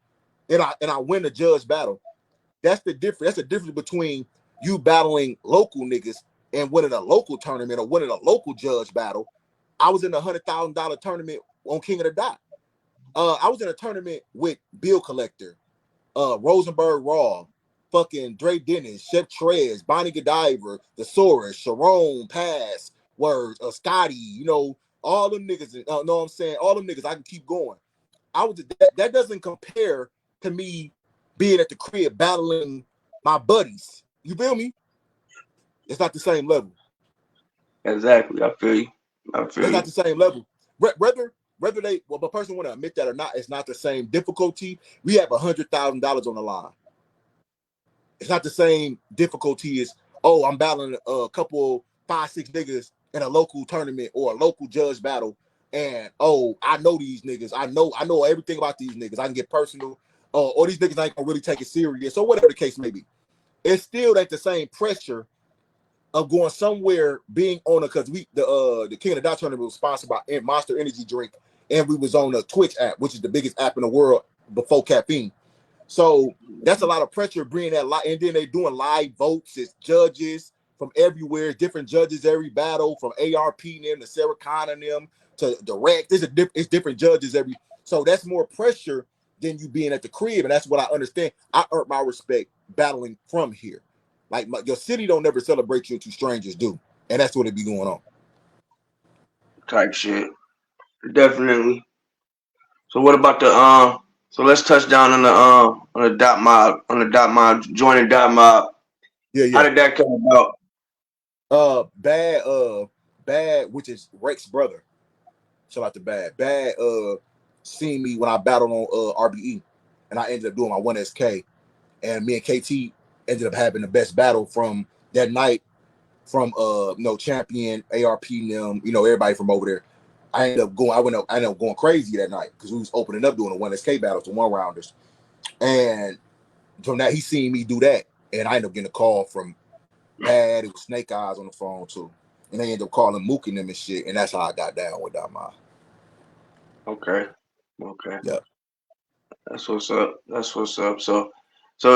And I win the judge battle. That's the difference. That's the difference between you battling local niggas and winning a local tournament or winning a local judge battle. I was in a $100,000 tournament on King of the Dot. I was in a tournament with Bill Collector, Rosenberg Raw, fucking Dre Dennis, Chef Trez, Bonnie Godiver, The Saurus, Sharon, Pass, Words, Scotty, you know, all them niggas, know what I'm saying? All them niggas, I can keep going. That doesn't compare to me being at the crib battling my buddies. You feel me? It's not the same level. exactly. I feel you. I feel It's not you. the same level. Whether they the person want to admit that or not, it's not the same difficulty. We have $100,000 on the line. It's not the same difficulty as, oh, I'm battling a couple 5-6 niggas in a local tournament or a local judge battle, and oh, I know these niggas. I know everything about these niggas. I can get personal. Or these niggas ain't gonna really take it serious, or whatever the case may be. It's still at the same pressure of going somewhere, being on a, because the King of the Dot tournament was sponsored by Monster Energy Drink, and we was on the Twitch app, which is the biggest app in the world before caffeine. So that's a lot of pressure bringing that live, and then they doing live votes. It's judges from everywhere, different judges every battle, from ARP and them to Sarah Khan and them to direct. It's different judges every. So that's more pressure than you being at the crib, and that's what I understand. I earned my respect battling from here. Like your city don't never celebrate you until strangers do, and that's what it be going on. Type shit. Definitely. So what about the So let's touch down on the dot mob joining dot mob. Yeah, How yeah. did that come about? Bad, which is Rex's brother. Shout out to Bad seen me when I battled on RBE, and I ended up doing my 1SK, and me and KT ended up having the best battle from that night from champion ARP and them, everybody from over there. I ended up going crazy that night because we was opening up doing the 1SK battles, the one rounders. And from that he seen me do that, and I ended up getting a call from Bad. It was Snake Eyes on the phone too. And they ended up calling Mook and them and shit, and that's how I got down with that mind. Okay. Okay. Yeah. That's what's up. That's what's up. So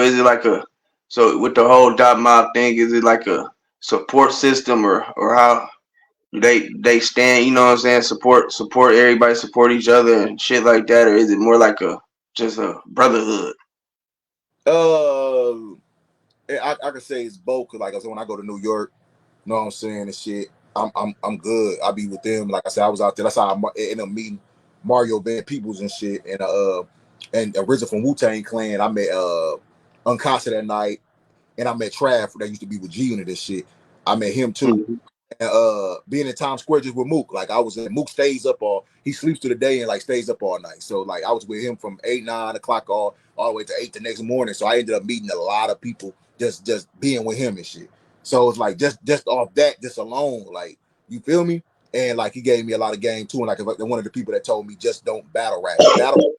is it like a so with the whole dot mob thing, is it like a support system or how they stand, you know what I'm saying, support everybody, support each other and shit like that, or is it more like a just a brotherhood? Uh, I can say it's both. Cause like I said, when I go to New York, you know what I'm saying, and shit, I'm good. I be with them. Like I said, I was out there. That's how I ended up meeting Mario Van Peebles and shit, and original from Wu-Tang Clan. I met Uncasa that night, and I met Trav that used to be with G Unit and shit. I met him too. Mhm. And being in Times Square just with Mook. Like I was in Mook stays up he sleeps through the day and like stays up all night. So like I was with him from 8, 9 o'clock all the way to 8 the next morning. So I ended up meeting a lot of people just being with him and shit. So it's like just off that, just alone, like you feel me? And like he gave me a lot of game too. And like one of the people that told me just don't battle rap. You battle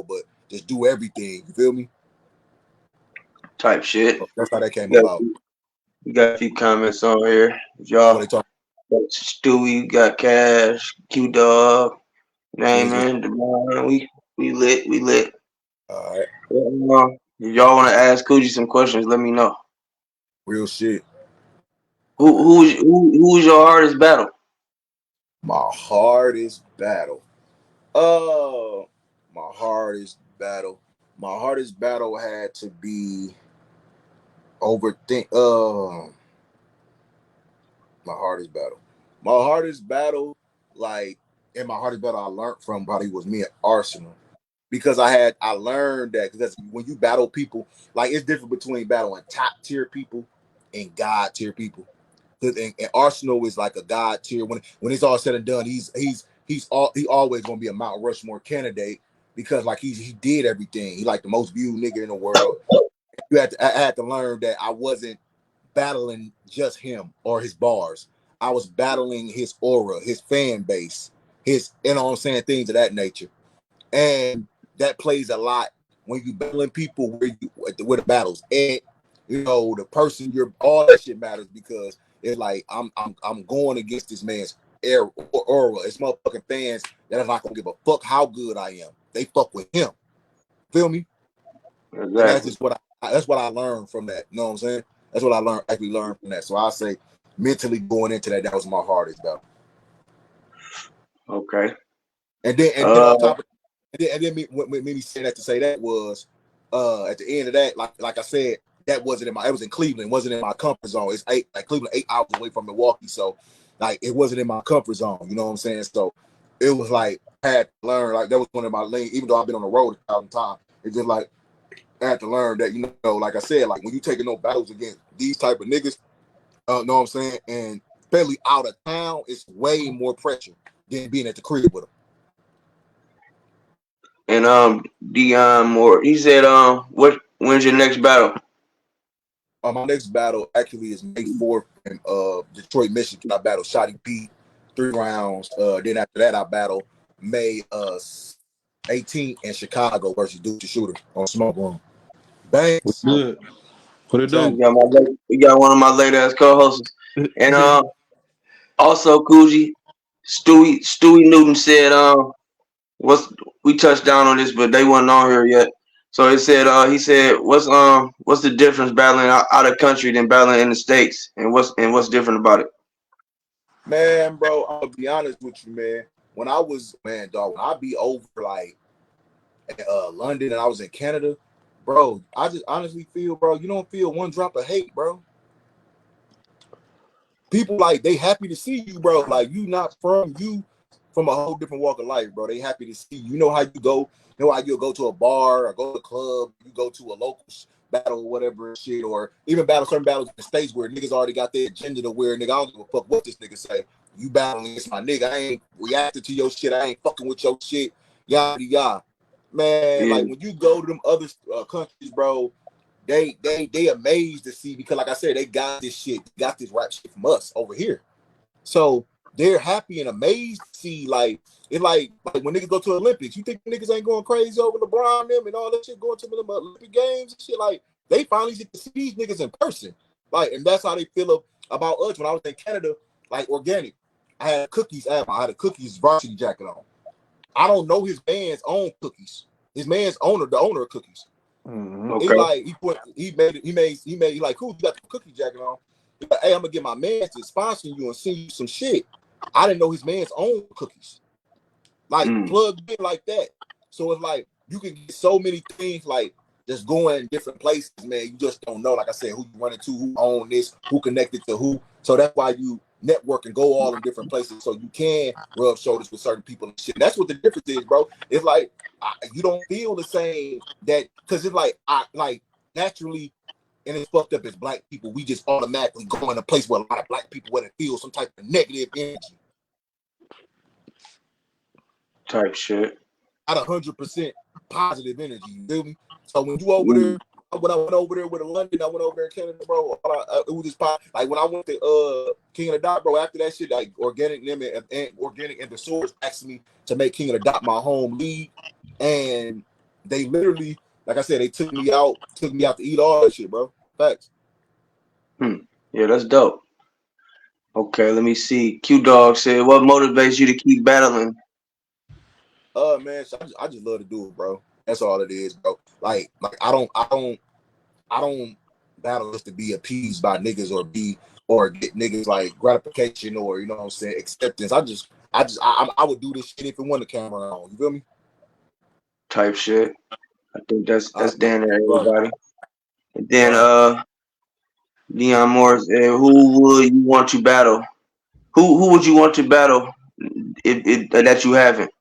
but just do everything. You feel me? Type shit. So that's how that came You got, about. you got a few comments on here. What Y'all they talking? got Stewie, got Cash, Q Dog, Wiz, Naaman, Devon. We lit, we lit. all right, If y'all want to ask Coogee some questions, let me know. real shit. Who's your hardest battle? My hardest battle. Uh, my hardest battle. My hardest battle had to be overthink. My hardest battle. My hardest battle, like in my hardest battle, I learned from probably was me at Arsenal because I learned that because when you battle people, like it's different between battling top tier people and god tier people. And Arsenal is like a god tier. When it's all said and done, he always gonna be a Mount Rushmore candidate because like he did everything. He like the most viewed nigga in the world. I had to learn that I wasn't battling just him or his bars. I was battling his aura, his fan base, his, you know what I'm saying, things of that nature. And that plays a lot when you battling people where the battles. And you know, the person you're, all that shit matters, because it's like I'm going against this man's aura. It's motherfucking fans that are not gonna give a fuck how good I am. They fuck with him. Feel me? Exactly. And that's just what I learned from that. You know what I'm saying? That's what I learned from that. So I say mentally going into that, that was my hardest battle. Okay. And then on top of, and then me saying that to say that was at the end of that, like I said, that wasn't in my, it was in Cleveland, wasn't in my comfort zone. It's Cleveland 8 hours away from Milwaukee, so like it wasn't in my comfort zone. You know what I'm saying? So it was like I had to learn, like that was one of my lane, even though I've been on the road 1,000 times. It's just like I had to learn that, you know, like I said, like when you taking no battles against these type of niggas, know what I'm saying, and especially out of town, it's way more pressure than being at the crib with them. And Dion Moore, he said, when's your next battle? My next battle actually is May 4th in Detroit, Michigan. I battle Shotty Pete, 3 rounds. Then after that, I battle May 18th in Chicago versus Duke the Shooter on Smoke Room. Banks. Good. What it do? We got one of my late ass co-hosts. And also Coogi, Stewie Newton said, we touched down on this, but they wasn't on here yet. So he said, what's the difference battling out of country than battling in the States, and what's different about it? Man, bro, I'll be honest with you, man. When I was, man, dog, when I be over like London and I was in Canada, bro, I just honestly feel, bro, you don't feel one drop of hate, bro. People like they happy to see you, bro. Like you from a whole different walk of life, bro. They happy to see you. You know how you go. You know how you'll go to a bar or go to a club. You go to a local battle or whatever shit, or even battle certain battles in the States where niggas already got their agenda to where nigga, I don't give a fuck what this nigga say. You battling against my nigga. I ain't reacting to your shit. I ain't fucking with your shit. Yada yada. Man, like when you go to them other countries, bro, they amazed to see, because like I said, they got this shit, got this rap shit from us over here. So they're happy and amazed to see, like, it's like when niggas go to the Olympics, you think niggas ain't going crazy over LeBron them and all that shit, going to the Olympic games and shit. Like they finally get to see these niggas in person. Like, and that's how they feel about us. When I was in Canada, like Organic, I had cookies. I had a cookies varsity jacket on. I don't know his man's own cookies. His man's owner, the owner of cookies. Okay. He like he made like, cool, you got the cookie jacket on. He's like, hey, I'm gonna get my man to sponsor you and send you some shit. I didn't know his man's own cookies. Like plugged in like that. So it's like you can get so many things like just going different places, man. You just don't know, like I said, who you run into, who own this, who connected to who. So that's why you network and go all in different places so you can rub shoulders with certain people and shit. That's what the difference is, bro. It's like you don't feel the same, that because it's like naturally, and it's fucked up as black people, we just automatically go in a place where a lot of black people where they feel some type of negative energy. Type shit. Not 100% positive energy, you feel me? So when you over there, when I went over there with London, I went over there in Canada, bro. It was just pop. Like when I went to King of the Dot, bro. After that shit, like Organic them and Organic and the Swords asked me to make King of the Dot my home league, and they literally, like I said, they took me out to eat all that shit, bro. Facts. Yeah, that's dope. Okay, let me see. Q Dog said, "What motivates you to keep battling?" Man, so I just love to do it, bro. That's all it is, bro. Like I don't battle just to be appeased by niggas or get niggas like gratification or, you know what I'm saying, acceptance. I would do this shit if it wasn't a camera on. You feel me? Type shit. I think that's down there, everybody. And then Dion Morris, who would you want to battle? Who would you want to battle if that you haven't?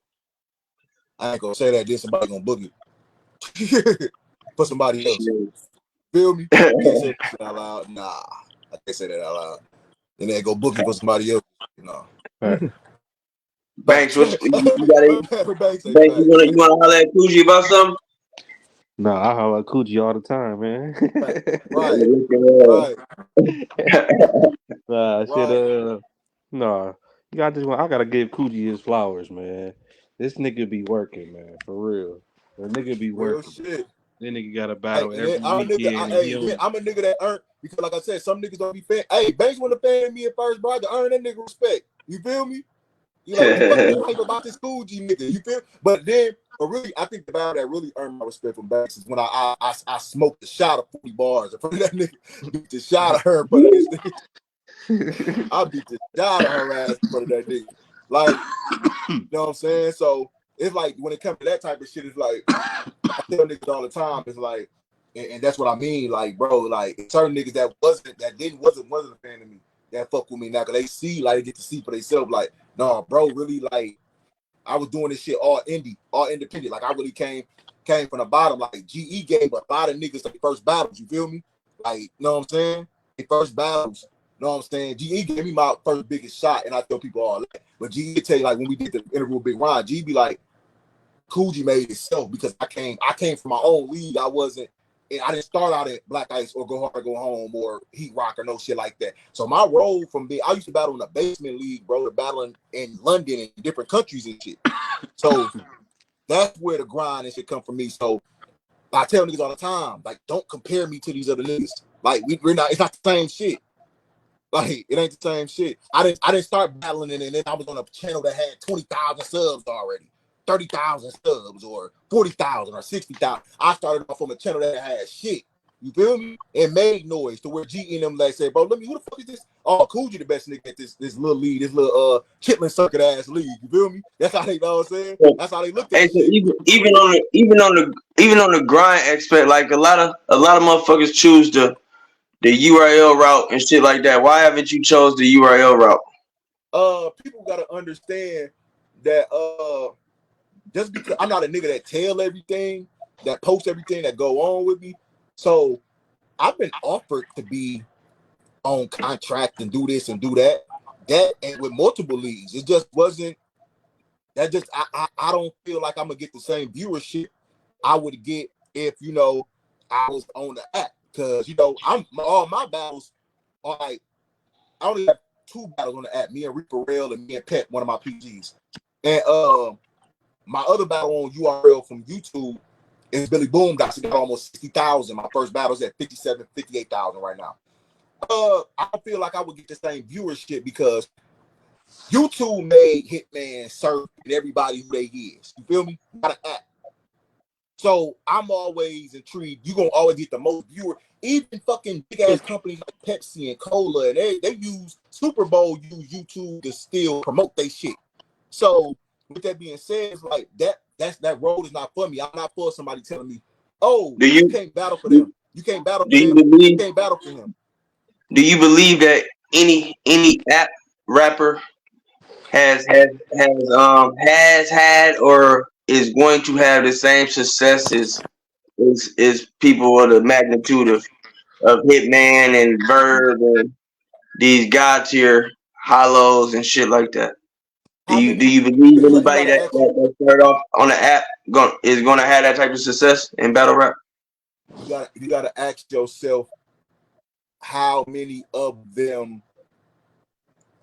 I ain't gonna say that. Then somebody gonna book it for somebody else. Feel me? I can't say that out loud. Nah, I can't say that out loud. Then they go book it for somebody else. You know. Right. Banks, you Banks, you wanna holler at Coogi about something? No, I holler at Coogi all the time, man. Right. Shit. Nah, you got this one. I gotta give Coogi his flowers, man. This nigga be working, man, for real. The nigga be Real working. shit. Then nigga got to Hey, battle and then every weekend, and he then don't. I'm a nigga that earned because, like I said, some niggas don't be fan. Hey, Banks want to fan me at first, bro. I had to earn that nigga respect. You feel me? You like, what the fuck is you hype about this Cool G nigga? You feel? But then, but really, I think the battle that really earned my respect from Banks is when I smoked the shot of 40 bars in front of that nigga. Beat the shot of her in front of this nigga. I beat the shot of her ass in front of that nigga. Like, you know what I'm saying? So it's like when it comes to that type of shit, it's like I tell niggas all the time. It's like, and that's what I mean. Like, bro, like certain niggas that wasn't a fan of me that fuck with me now because they see, like, they get to see for themselves. Like, no, bro, really, like, I was doing this shit all indie, all independent. Like, I really came from the bottom. Like, GE gave a lot of niggas their first battles. You feel me? Like, you know what I'm saying? Their first battles. You know what I'm saying? GE gave me my first biggest shot, and I tell people all that. But GE tell you, like, when we did the interview with Big Ron, GE be like, Coogee made itself because I came from my own league. I didn't start out at Black Ice or Go Hard or Go Home or Heat Rock or no shit like that. So my role from being, I used to battle in the basement league, bro, to battling in London and different countries and shit. So that's where the grind and shit come from me. So I tell niggas all the time, like, don't compare me to these other niggas. Like, we're not, it's not the same shit. Like, it ain't the same shit. I didn't start battling it, and then I was on a channel that had 20,000 subs already. 30,000 subs or 40,000 or 60,000. I started off from a channel that had shit. You feel me? And made noise to where G and them like say, bro, let me, who the fuck is this? Oh, Coogee the best nigga at this little league, this little Chitlin circuit ass league. You feel me? That's how they, you know what I'm saying? That's how they looked at Hey, the so shit. even on the grind aspect, like a lot of motherfuckers choose the URL route and shit like that. Why haven't you chose the URL route? People gotta understand that just because I'm not a nigga that tell everything, that post everything that go on with me. So I've been offered to be on contract and do this and do that. That and with multiple leagues. It just wasn't that just I don't feel like I'm gonna get the same viewership I would get if I was on the app. Cause I'm all my battles are like I only have 2 battles on the app, me and Reaper Rail and me and Pet, one of my PGs. And my other battle on URL from YouTube is Billy Boom got almost 60,000. My first battle's at 57, 58,000 right now. I feel like I would get the same viewership because YouTube made Hitman surf and everybody who they is. You feel me? Got an app. So I'm always intrigued. You're gonna always get the most viewer. Even fucking big ass companies like Pepsi and Cola, and they use Super Bowl, use YouTube to still promote their shit. So with that being said, it's like that road is not for me. I'm not for somebody telling me, oh, Do you you can't battle for them. You can't battle do for you them. You believe can't battle for him. do you believe that any app rapper has had or is going to have the same success as people of the magnitude of Hitman and Verb and these god tier hollows and shit like that? Do How you many? believe You anybody gotta ask. that started off on the app is gonna have that type of success in battle rap? You gotta ask yourself how many of them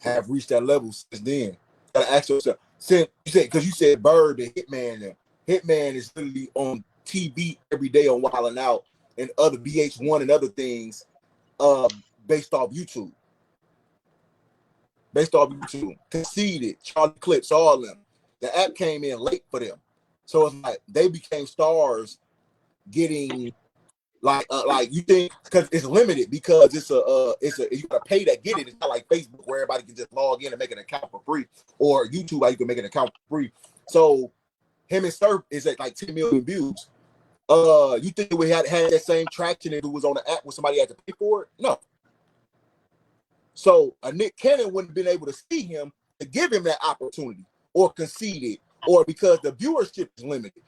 have reached that level since then. You gotta ask yourself. Since you said Bird and Hitman, and Hitman is literally on TV every day on Wild 'N Out and other VH1 and other things, uh, based off YouTube. Conceded, Charlie Clips, all of them. The app came in late for them, so it's like they became stars getting like you think because it's limited because it's a you gotta pay to get it. It's not like Facebook where everybody can just log in and make an account for free, or YouTube where you can make an account for free. So him and Surf is at like 10 million views. You think we had that same traction if it was on the app where somebody had to pay for it? No. So a Nick Cannon wouldn't have been able to see him to give him that opportunity or concede it, or because the viewership is limited.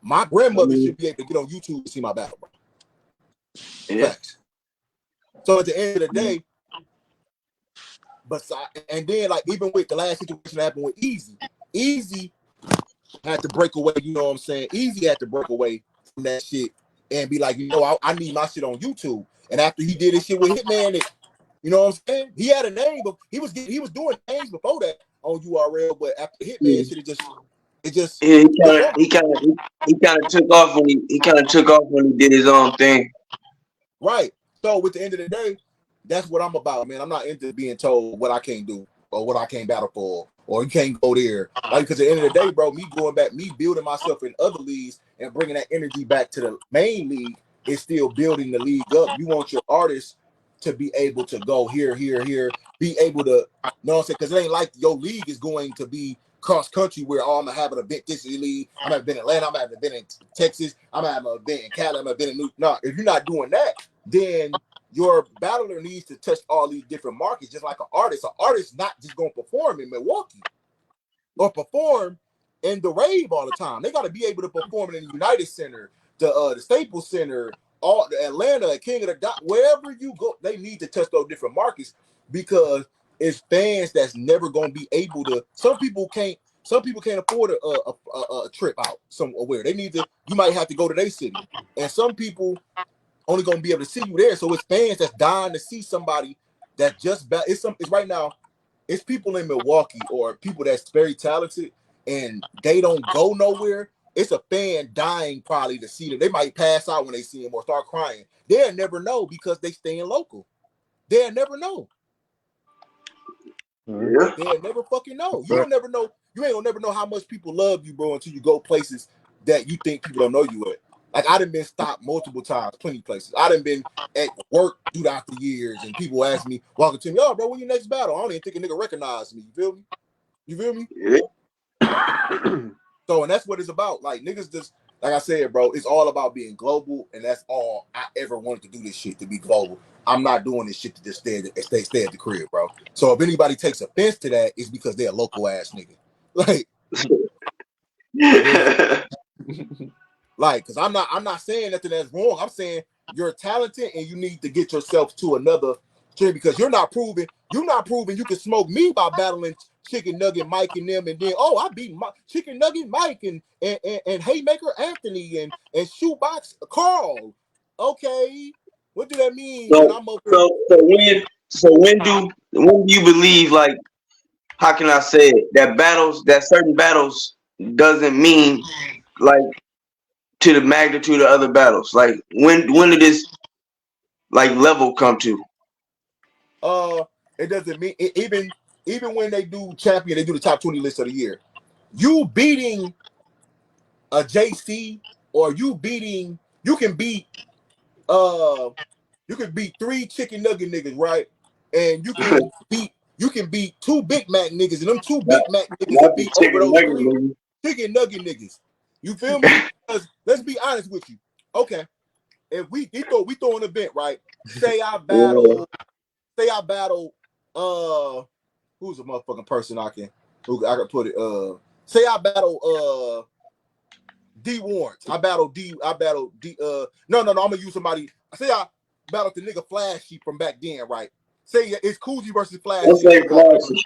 My grandmother should be able to get on YouTube to see my battle. Yeah. Facts. So at the end of the day, and then like even with the last situation that happened with Easy had to break away. You know what I'm saying? Easy had to break away from that shit and be like, I need my shit on YouTube. And after he did his shit with Hitman, You know what I'm saying? He had a name, but he was doing names before that on URL. But after Hitman shit, it just Yeah, defunct. he kind of took off when he did his own thing. Right. So with the end of the day, that's what I'm about, man. I'm not into being told what I can't do or what I can't battle for, or you can't go there. Like, because at the end of the day, bro, me going back, me building myself in other leagues and bringing that energy back to the main league is still building the league up. You want your artists to be able to go here, be able to, you know what I'm saying? Because it ain't like your league is going to be cross country where I'm gonna have an event this league. I'm gonna have been in Atlanta, I'm gonna have an event in Texas, I'm gonna have an event in Cali, I'm gonna have been in New. No, if you're not doing that, then your battler needs to touch all these different markets, just like an artist. An artist not just gonna perform in Milwaukee or perform in the rave all the time. They got to be able to perform in the United Center, the Staples Center, all the Atlanta, King of the Dot, wherever you go. They need to touch those different markets because it's fans that's never gonna be able to. Some people can't afford a trip out somewhere. They need to. You might have to go to their city, and some people only gonna be able to see you there. So it's fans that's dying to see somebody that just it's right now. It's people in Milwaukee or people that's very talented and they don't go nowhere. It's a fan dying probably to see them. They might pass out when they see them or start crying. They'll never know because they stay in local. They'll never know. Yeah. They'll never fucking know. You don't never know. You ain't gonna never know how much people love you, bro, until you go places that you think people don't know you at. Like I done been stopped multiple times, plenty places. I done been at work throughout the years, and people ask me, walking to me, "Oh, bro, when your next battle?" I don't even think a nigga recognize me. You feel me? You feel me? Yeah. So, and that's what it's about. Like niggas just, like I said, bro, it's all about being global, and that's all I ever wanted to do. This shit to be global. I'm not doing this shit to just stay at the crib, bro. So if anybody takes offense to that, it's because they're a local ass nigga. Like, because I'm not saying nothing that's wrong. I'm saying you're talented and you need to get yourself to another trend because you're not proving you can smoke me by battling Chicken Nugget Mike and them, and then I beat Chicken Nugget Mike and Haymaker Anthony and Shoebox Carl. Okay, what do that mean when I'm over? When do you believe, like, how can I say it, that certain battles doesn't mean like to the magnitude of other battles? Like when did this like level come to? It doesn't mean even when they do champion, they do the top 20 list of the year. You beating a JC or you can beat three chicken nugget niggas, right? And you can beat two Big Mac niggas, and them two not, Big Mac niggas not will the beat over chicken those nugget, three nigga. chicken nugget niggas. You feel me? Because let's be honest with you. Okay, if we throw an event, right? Say I battle who's a motherfucking person I can put it say I battle D Warrants. I battle D no, I'm gonna use somebody. Say I battle the nigga Flashy from back then, right? Say it's Coogi versus Don't Flashy. say flashy.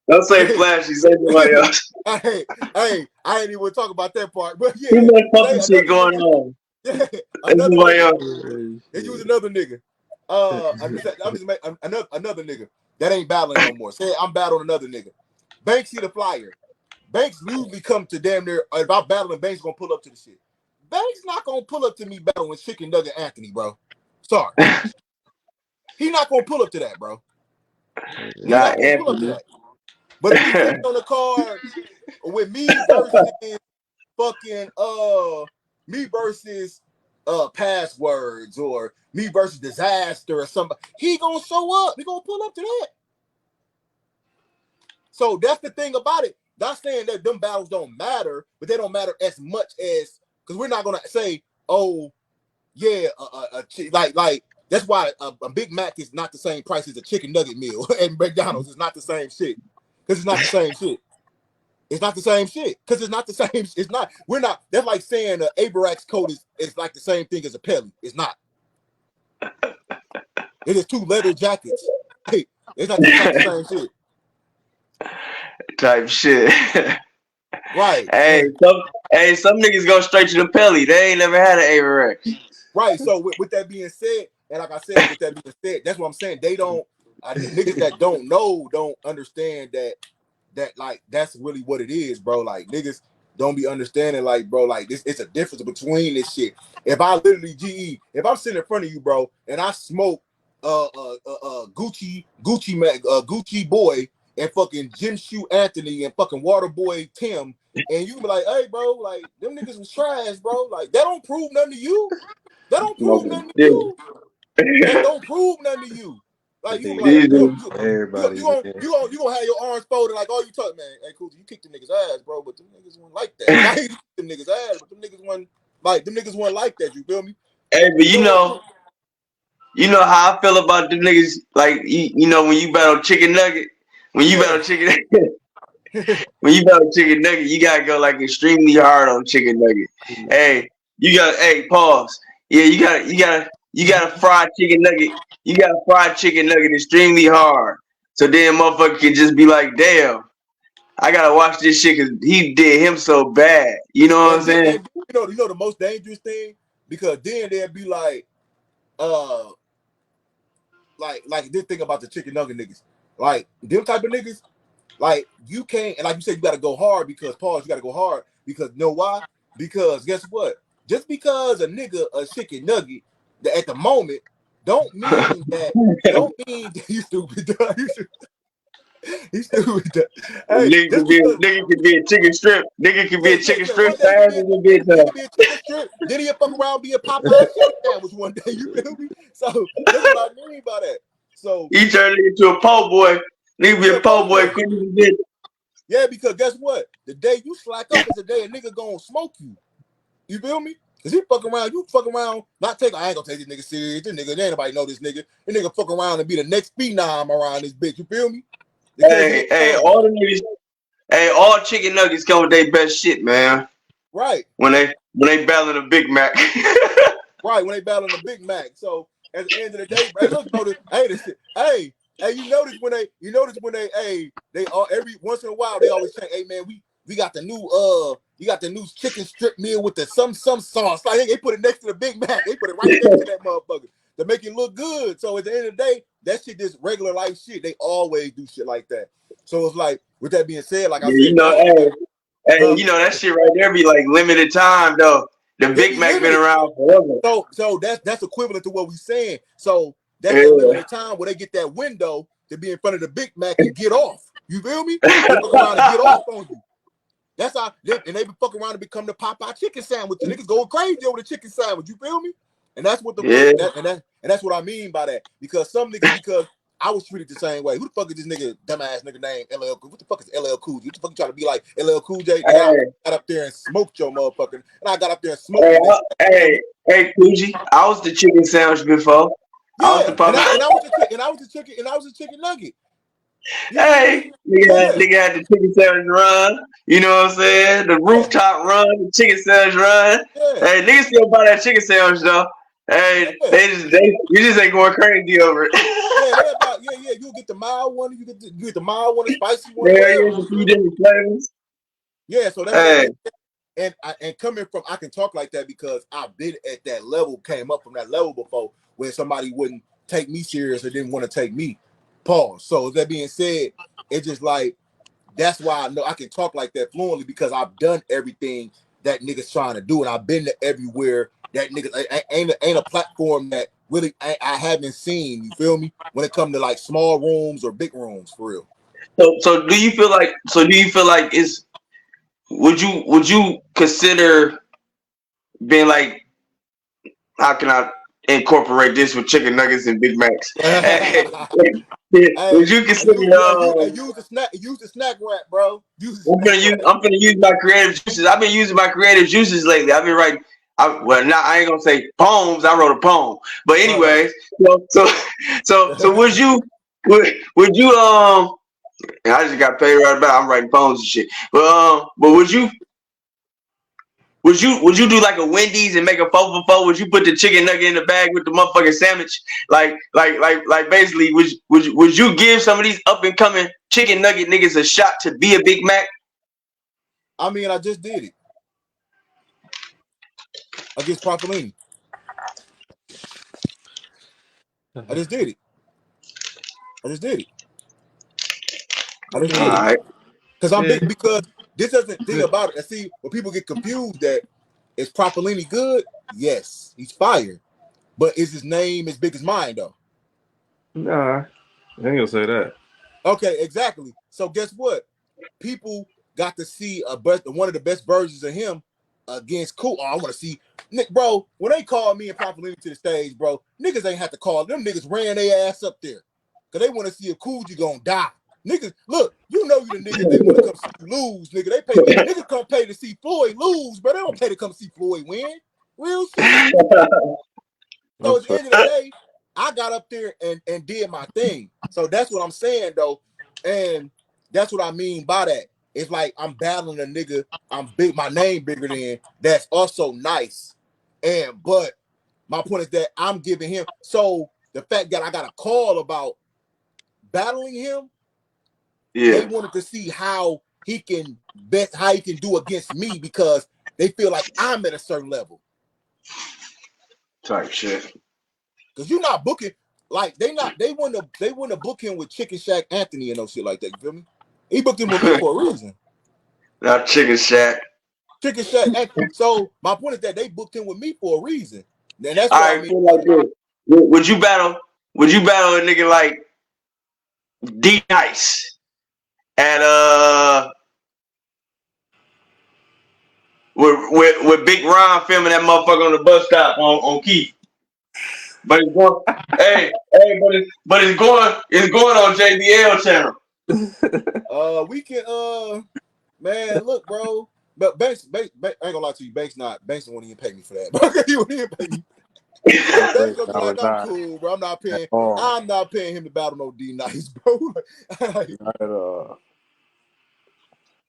Don't say flashy. Say somebody else. I ain't even talk about that part, but Too yeah, much say puppy shit another going nigga. on. Yeah, Say another somebody nigga. else. They use another nigga. I'm just making another nigga that ain't battling no more. Say I'm battling another nigga. Banksy the Flyer. Banks usually come to damn near. If I'm battling, Banks gonna pull up to the shit. Banks not gonna pull up to me battling Chicken Nugget Anthony, bro. Sorry, he not gonna pull up to that, bro. He not Not gonna pull up to Anthony. that. But if he sits on the card with me versus fucking me versus passwords or me versus disaster or somebody, he gonna show up. He gonna pull up to that. So that's the thing about it. Not saying that them battles don't matter, but they don't matter as much as because we're not gonna say, oh yeah, like that's why a Big Mac is not the same price as a chicken nugget meal at McDonald's. It's not the same shit because it's not the same shit. It's not the same shit because it's not the same. It's not. We're not. That's like saying an Abrax coat is like the same thing as a Pelly. It's not. It is two leather jackets. Hey, it's not the same shit. Type shit. Right. Some niggas go straight to the pelly. They ain't never had an Averex. Right. So with that being said, and like I said, with that being said, that's what I'm saying. They don't. Niggas that don't know don't understand that like that's really what it is, bro. Like niggas don't be understanding, like, bro, like this. It's a difference between this shit. If I literally if I'm sitting in front of you, bro, and I smoke Gucci boy and fucking Jim Shoe Anthony and fucking Water Boy Tim, and you be like, hey, bro, like them niggas was trash, bro. Like that don't prove nothing to you. That don't prove nothing to you. That don't prove nothing to you. Like you like Everybody, man. you gonna have your arms folded like, oh, you talk, man. Hey, Coogi, you kicked the niggas ass, bro, but them niggas weren't like that. Like you kicked them niggas ass, but them niggas weren't like that. You feel me? Hey, but you know how I feel about the niggas. Like you know when you battle chicken nugget, when you battle chicken nugget, when you battle chicken nugget, you gotta go like extremely hard on chicken nugget. Hey, pause. Yeah, you gotta fry chicken nugget. You gotta fry chicken nugget extremely hard. So then motherfucker can just be like, damn, I gotta watch this shit because he did him so bad. You know what I'm saying? And you know the most dangerous thing, because then they'd be like this thing about the chicken nugget niggas. Like them type of niggas, like you can't, and like you said, you gotta go hard because you gotta go hard because you know why? Because guess what? Just because a nigga a chicken nugget that at the moment don't mean that you stupid. He's stupid. Hey, just because Nigga could be a chicken strip. Nigga could be a chicken strip one day he fast could as a bitch. be a chicken strip, then he'll fuck around be a Popeye chicken sandwich one day. You feel me? So that's what I mean by that. So He turned into a po' boy. Nigga be a po' boy quick as a bitch. Yeah, because guess what? The day you slack up is the day a nigga gonna smoke you. You feel me? Cause he fuck around, you fuck around, I ain't gonna take this nigga serious. This nigga, ain't nobody know this nigga. This nigga fuck around and be the next phenom around this bitch. You feel me? Because all chicken nuggets come with their best shit, man. Right. When they battling a Big Mac. Right, when they battling a Big Mac. So at the end of the day, hey, look, notice, hey, you notice when they all every once in a while they always say, hey man, we got the new chicken strip meal with the some sauce. Like they put it next to the Big Mac. They put it right next to that motherfucker to make it look good. So at the end of the day, that shit just regular life shit. They always do shit like that. So it's like, with that being said, like I said, you know, you know that shit right there be like limited time though. The Big Mac been around forever. So that's equivalent to what we saying. So that's that limited time where they get that window to be in front of the Big Mac and get off. You feel me? They fuck around and get off on you. That's how and they be fucking around to become the Popeye chicken sandwich. The niggas going crazy over the chicken sandwich. You feel me? And that's what and that's what I mean by that. Because some niggas, because I was treated the same way. Who the fuck is this nigga, dumbass nigga named LL? What the fuck is LL.Coogi? What the fuck you trying to be like LL.Coogi? I got up there and smoked your motherfucker. And I got up there and smoked you. Hey, Coogi, I was the chicken sandwich before. Yeah, I was the Popeye. and I was a chicken nugget. Hey, nigga had the chicken sandwich run. You know what I'm saying? The rooftop run, the chicken sandwich run. Yeah. Hey, niggas still buy that chicken sandwich though. Hey, you just ain't going crazy over it. You get the mild one, you get the mild one, the spicy one. Yeah, a few different flavors. Yeah, so that's and coming from, I can talk like that because I've been at that level, came up from that level before, where somebody wouldn't take me serious or didn't want to take me. Pause. So that being said, it's just like, that's why I know I can talk like that fluently, because I've done everything that niggas trying to do, and I've been to everywhere that niggas ain't a platform that really I haven't seen. You feel me? When it comes to like small rooms or big rooms, for real. So do you feel like it's would you consider being like, how can I incorporate this with chicken nuggets and Big Macs? Would you consider use the snack wrap, bro. I'm gonna use my creative juices. I've been using my creative juices lately. I've been writing. Now I ain't gonna say poems. I wrote a poem, but anyways. So would you I just got paid right about. I'm writing poems and shit. But would you do like a Wendy's and make a 4 for 4? Would you put the chicken nugget in the bag with the motherfucking sandwich? Like basically, would you give some of these up and coming chicken nugget niggas a shot to be a Big Mac? I mean, I just did it against Propylene. I just did it. I just did it. I just All did it. right. Because I'm Yeah. big. Because this is the thing about it. And see, when people get confused, that is Propolini good? Yes, he's fire. But is his name as big as mine though? Nah, I ain't gonna say that. Okay, exactly. So guess what? People got to see one of the best versions of him against Cool. Oh, I want to see Nick, bro. When they called me and Propolini to the stage, bro, niggas ain't have to call them. Niggas ran their ass up there because they want to see if Coogee gonna die. Niggas, look, you know you the niggas they want to come see you lose, nigga. They pay niggas come pay to see Floyd lose, but they don't pay to come see Floyd win. Real shit. So at the end of the day, I got up there and did my thing. So that's what I'm saying though. And that's what I mean by that. It's like I'm battling a nigga, I'm big, my name bigger than, that's also nice. But my point is that I'm giving him, so the fact that I got a call about battling him, they Yeah. wanted to see how he can do against me because they feel like I'm at a certain level. Type shit. Cause you're not booking like they wouldn't book him with Chicken Shack Anthony and no shit like that. You feel me? He booked him with me for a reason. Not chicken shack. Chicken Shack Anthony. So my point is that they booked him with me for a reason. And that's what I I mean. feel like this. Would you battle? Would you battle a nigga like D Nice at with Big Ron filming that motherfucker on the bus stop on Keith? But it's going, it's going on JBL channel. We can man, look, bro. But Banks, I ain't gonna lie to you, Banks won't even pay me for that. He won't even pay me. Banks gonna be like, I'm cool, bro. I'm not paying him to battle no D Nice, bro. Not at all.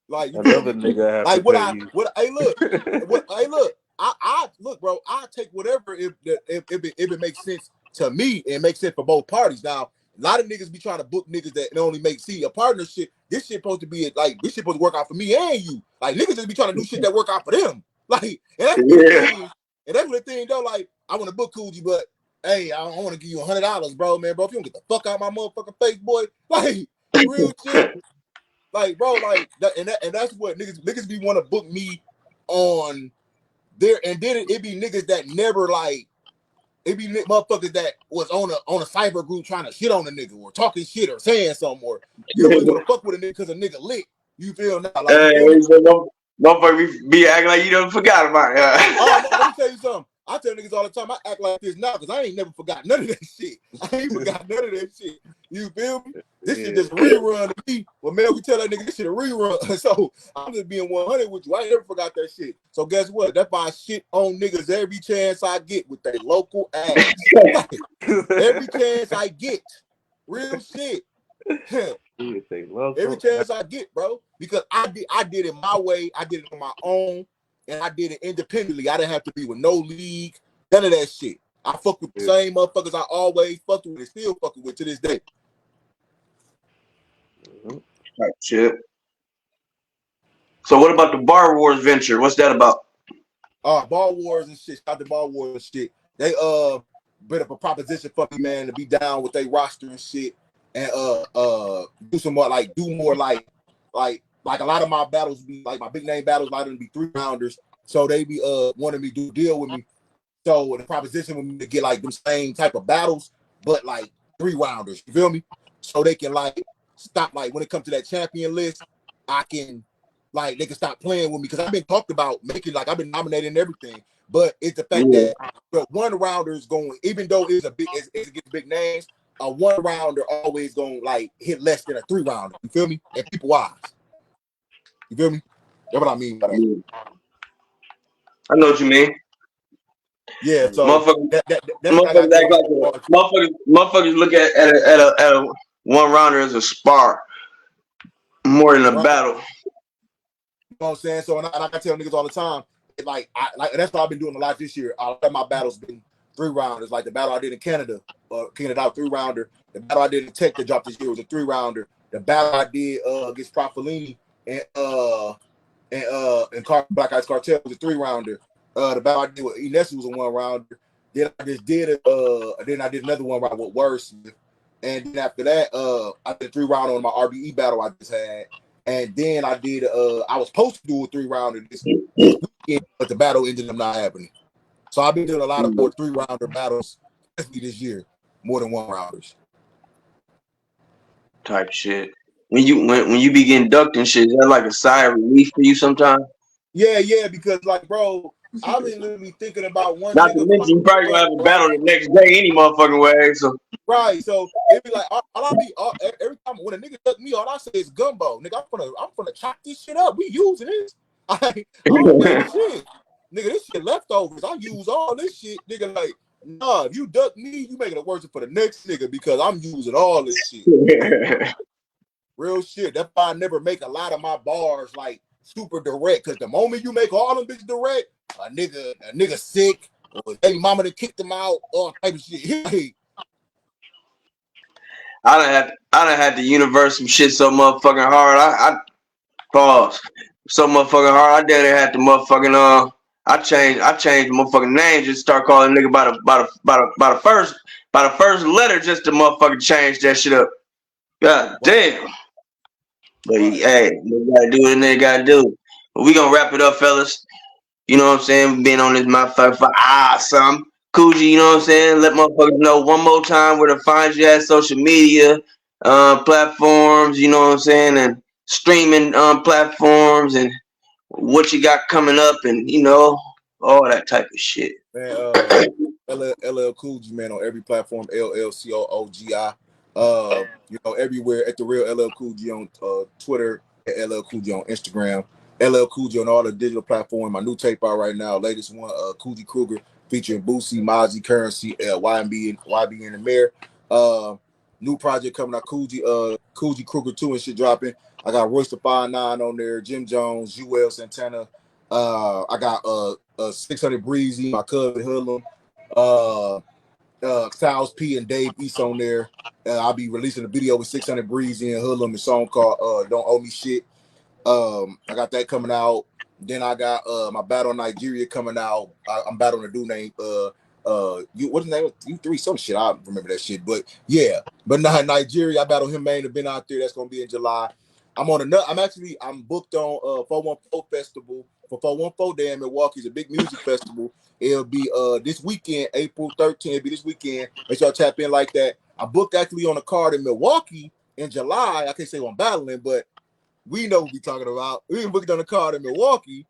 Like you feel Another me? nigga have to Like pay you. hey look, I look, bro, I take whatever if it makes sense to me and makes sense for both parties. Now, a lot of niggas be trying to book niggas that only make a partnership. This shit supposed to be like this shit supposed to work out for me and you. Like niggas just be trying to do shit that work out for them. Like, and that's what the thing. And that's what the thing though. Like, I want to book Coogee, but hey, I want to give you $100, bro, man, bro. If you don't get the fuck out of my motherfucking face, boy, like real shit. Like, bro, like that, and that's what niggas be want to book me on there, and then it be niggas that never like it be motherfuckers that was on a cyber group trying to shit on a nigga or talking shit or saying something, or you only want to fuck with a nigga because a nigga lit. You feel now? Like you feel me? Motherfucker be acting like you done forgot about Oh no, it. let me tell you something. I tell niggas all the time, I act like this now because I ain't never forgot none of that shit. I ain't forgot none of that shit. You feel me? This shit just rerun to me. Well, man, we tell that nigga this shit a rerun. So I'm just being 100 with you. I ain't never forgot that shit. So guess what? That's why I shit on niggas every chance I get with their local ass. Like, every chance I get. Real shit. Every chance I get, bro. Because I did it my way. I did it on my own. And I did it independently. I didn't have to be with no league. None of that shit. I fuck with the same motherfuckers I always fucked with and still fucking with to this day. Shit. So what about the Bar Wars venture? What's that about? Ball Wars and shit. Shout out to Ball Wars and shit. They bring up a proposition for me, man, to be down with their roster and shit. And do some more like a lot of my battles be like my big name battles, a lot of them be 3-rounders. So they be wanting me to do a deal with me. So the proposition with me to get like them same type of battles, but like 3-rounders. You feel me? So they can like stop like when it comes to that champion list, I can like they can stop playing with me because I've been talked about making like I've been nominated and everything. But it's the fact that the 1-rounders going, even though it's against big names, a 1-rounder always gonna like hit less than a 3-rounder. You feel me? And people wise. You feel me? That's what I mean by that. I know what you mean. Yeah, so that's what I Motherfuckers got act going like on. motherfuckers look at a 1-rounder as a spar more than a Right. battle. You know what I'm saying? So and I tell niggas all the time, like that's what I've been doing a lot this year. A lot of my battles been 3-rounders. Like the battle I did in Canada, Canada out 3-rounder. The battle I did in Tech that dropped this year was a 3-rounder. The battle I did against Profilini and Black Ice Cartel was a 3-rounder. The battle I did with Ines was a 1-rounder. Then I just did then I did another 1 round with Worse. And then after that, I did a 3-round on my RBE battle I just had. And then I did I was supposed to do a 3-rounder this weekend, but the battle ended up not happening. So I've been doing a lot of more 3-rounder battles, especially this year, more than 1-rounders. Type shit. When you be getting ducked and shit, is that like a sigh of relief for you sometimes? Yeah, because like, bro, I've been literally thinking about one Not to nigga for mention you probably gonna have a battle the next day any motherfucking way. So right. So it be like every time when a nigga duck me, all I say is gumbo. Nigga, I'm gonna chop this shit up. We using this. I don't make shit. Nigga, this shit leftovers. I use all this shit. Nigga, like, nah, if you duck me, you making it worse for the next nigga because I'm using all this shit. Real shit. That's why I never make a lot of my bars like super direct. Cause the moment you make all them bitches direct, a nigga sick, or baby mama that kicked him out, all type of shit. I done had to universe some shit so motherfucking hard. I pause so motherfucking hard. I did had to motherfucking I changed the motherfucking name. Just start calling nigga by the first letter just to motherfucking change that shit up. God damn. But hey, they gotta do what they gotta do. But we gonna wrap it up, fellas. You know what I'm saying? Been on this motherfucker for some. Coogi, you know what I'm saying? Let motherfuckers know one more time where to find you at social media platforms, you know what I'm saying, and streaming platforms and what you got coming up and you know, all that type of shit. Man, LL.Coogi, man, on every platform, LL.Coogi. You know, everywhere at the real LL.Coogi on Twitter, at LL.Coogi on Instagram, LL.Coogi on all the digital platforms. My new tape out right now, latest one, Coogi Kruger, featuring Boosie, Mozzie, Currency, YB in the Mayor. New project coming out, Coogi Kruger 2 and shit dropping. I got Royce the 5'9" on there, Jim Jones, Joel Santana. I got 600 Breezy, my cousin Hoodlum, Styles P and Dave East on there. I'll be releasing a video with 600 Breezy and Hoodlum, a song called Don't Owe Me Shit. I got that coming out. Then I got my battle in Nigeria coming out. I'm battling a dude named what's his name? U3, some shit. I remember that shit. But yeah, but now in Nigeria, I battle him, man. Have been out there. That's gonna be in July. I'm booked on 414 Festival for 414 Day in Milwaukee. It's a big music festival. It'll be this weekend, April 13th. It'll be this weekend. Make sure y'all tap in like that. I booked actually on a card in Milwaukee in July. I can't say I'm battling, but we know what we're talking about. We booked on a card in Milwaukee,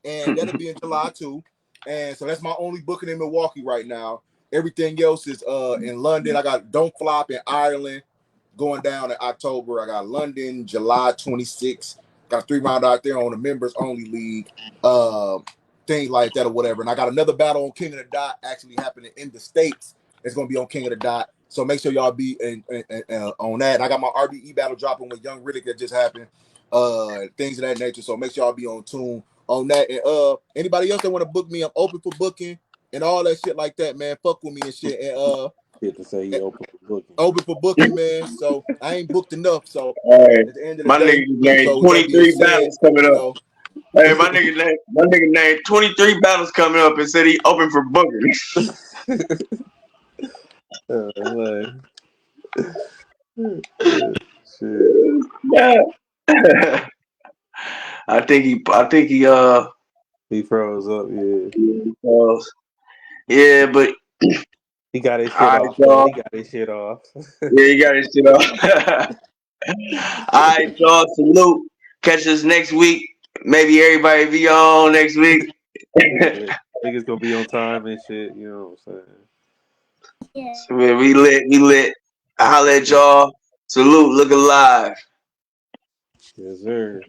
and that'll be in July too. And so that's my only booking in Milwaukee right now. Everything else is in London. I got Don't Flop in Ireland going down in October. I got London, July 26th. Got a 3-round out there on the members only league. Things like that or whatever. And I got another battle on King of the Dot actually happening in the States. It's gonna be on King of the Dot. So make sure y'all be on that. And I got my RBE battle dropping with Young Riddick that just happened. Things of that nature. So make sure y'all be on tune on that. And anybody else that want to book me, I'm open for booking and all that shit like that, man. Fuck with me and shit. And Get to say you open for booking. Open for booking, man. So I ain't booked enough. So Hey, at the end of the my day, nigga named so with that being 23 said, battles coming you up. know, Hey, my nigga named 23 battles coming up and said he open for booking. Shit. Yeah. I think He froze up, yeah, but he got his all shit right, off, man. y'all. He got his shit off. Yeah, you got his shit off. All right, y'all. Salute. Catch us next week. Maybe everybody be on next week. Niggas gonna be on time and shit, you know what I'm saying? So, man, we lit. I holla at y'all. Salute. Look alive. Yes, sir.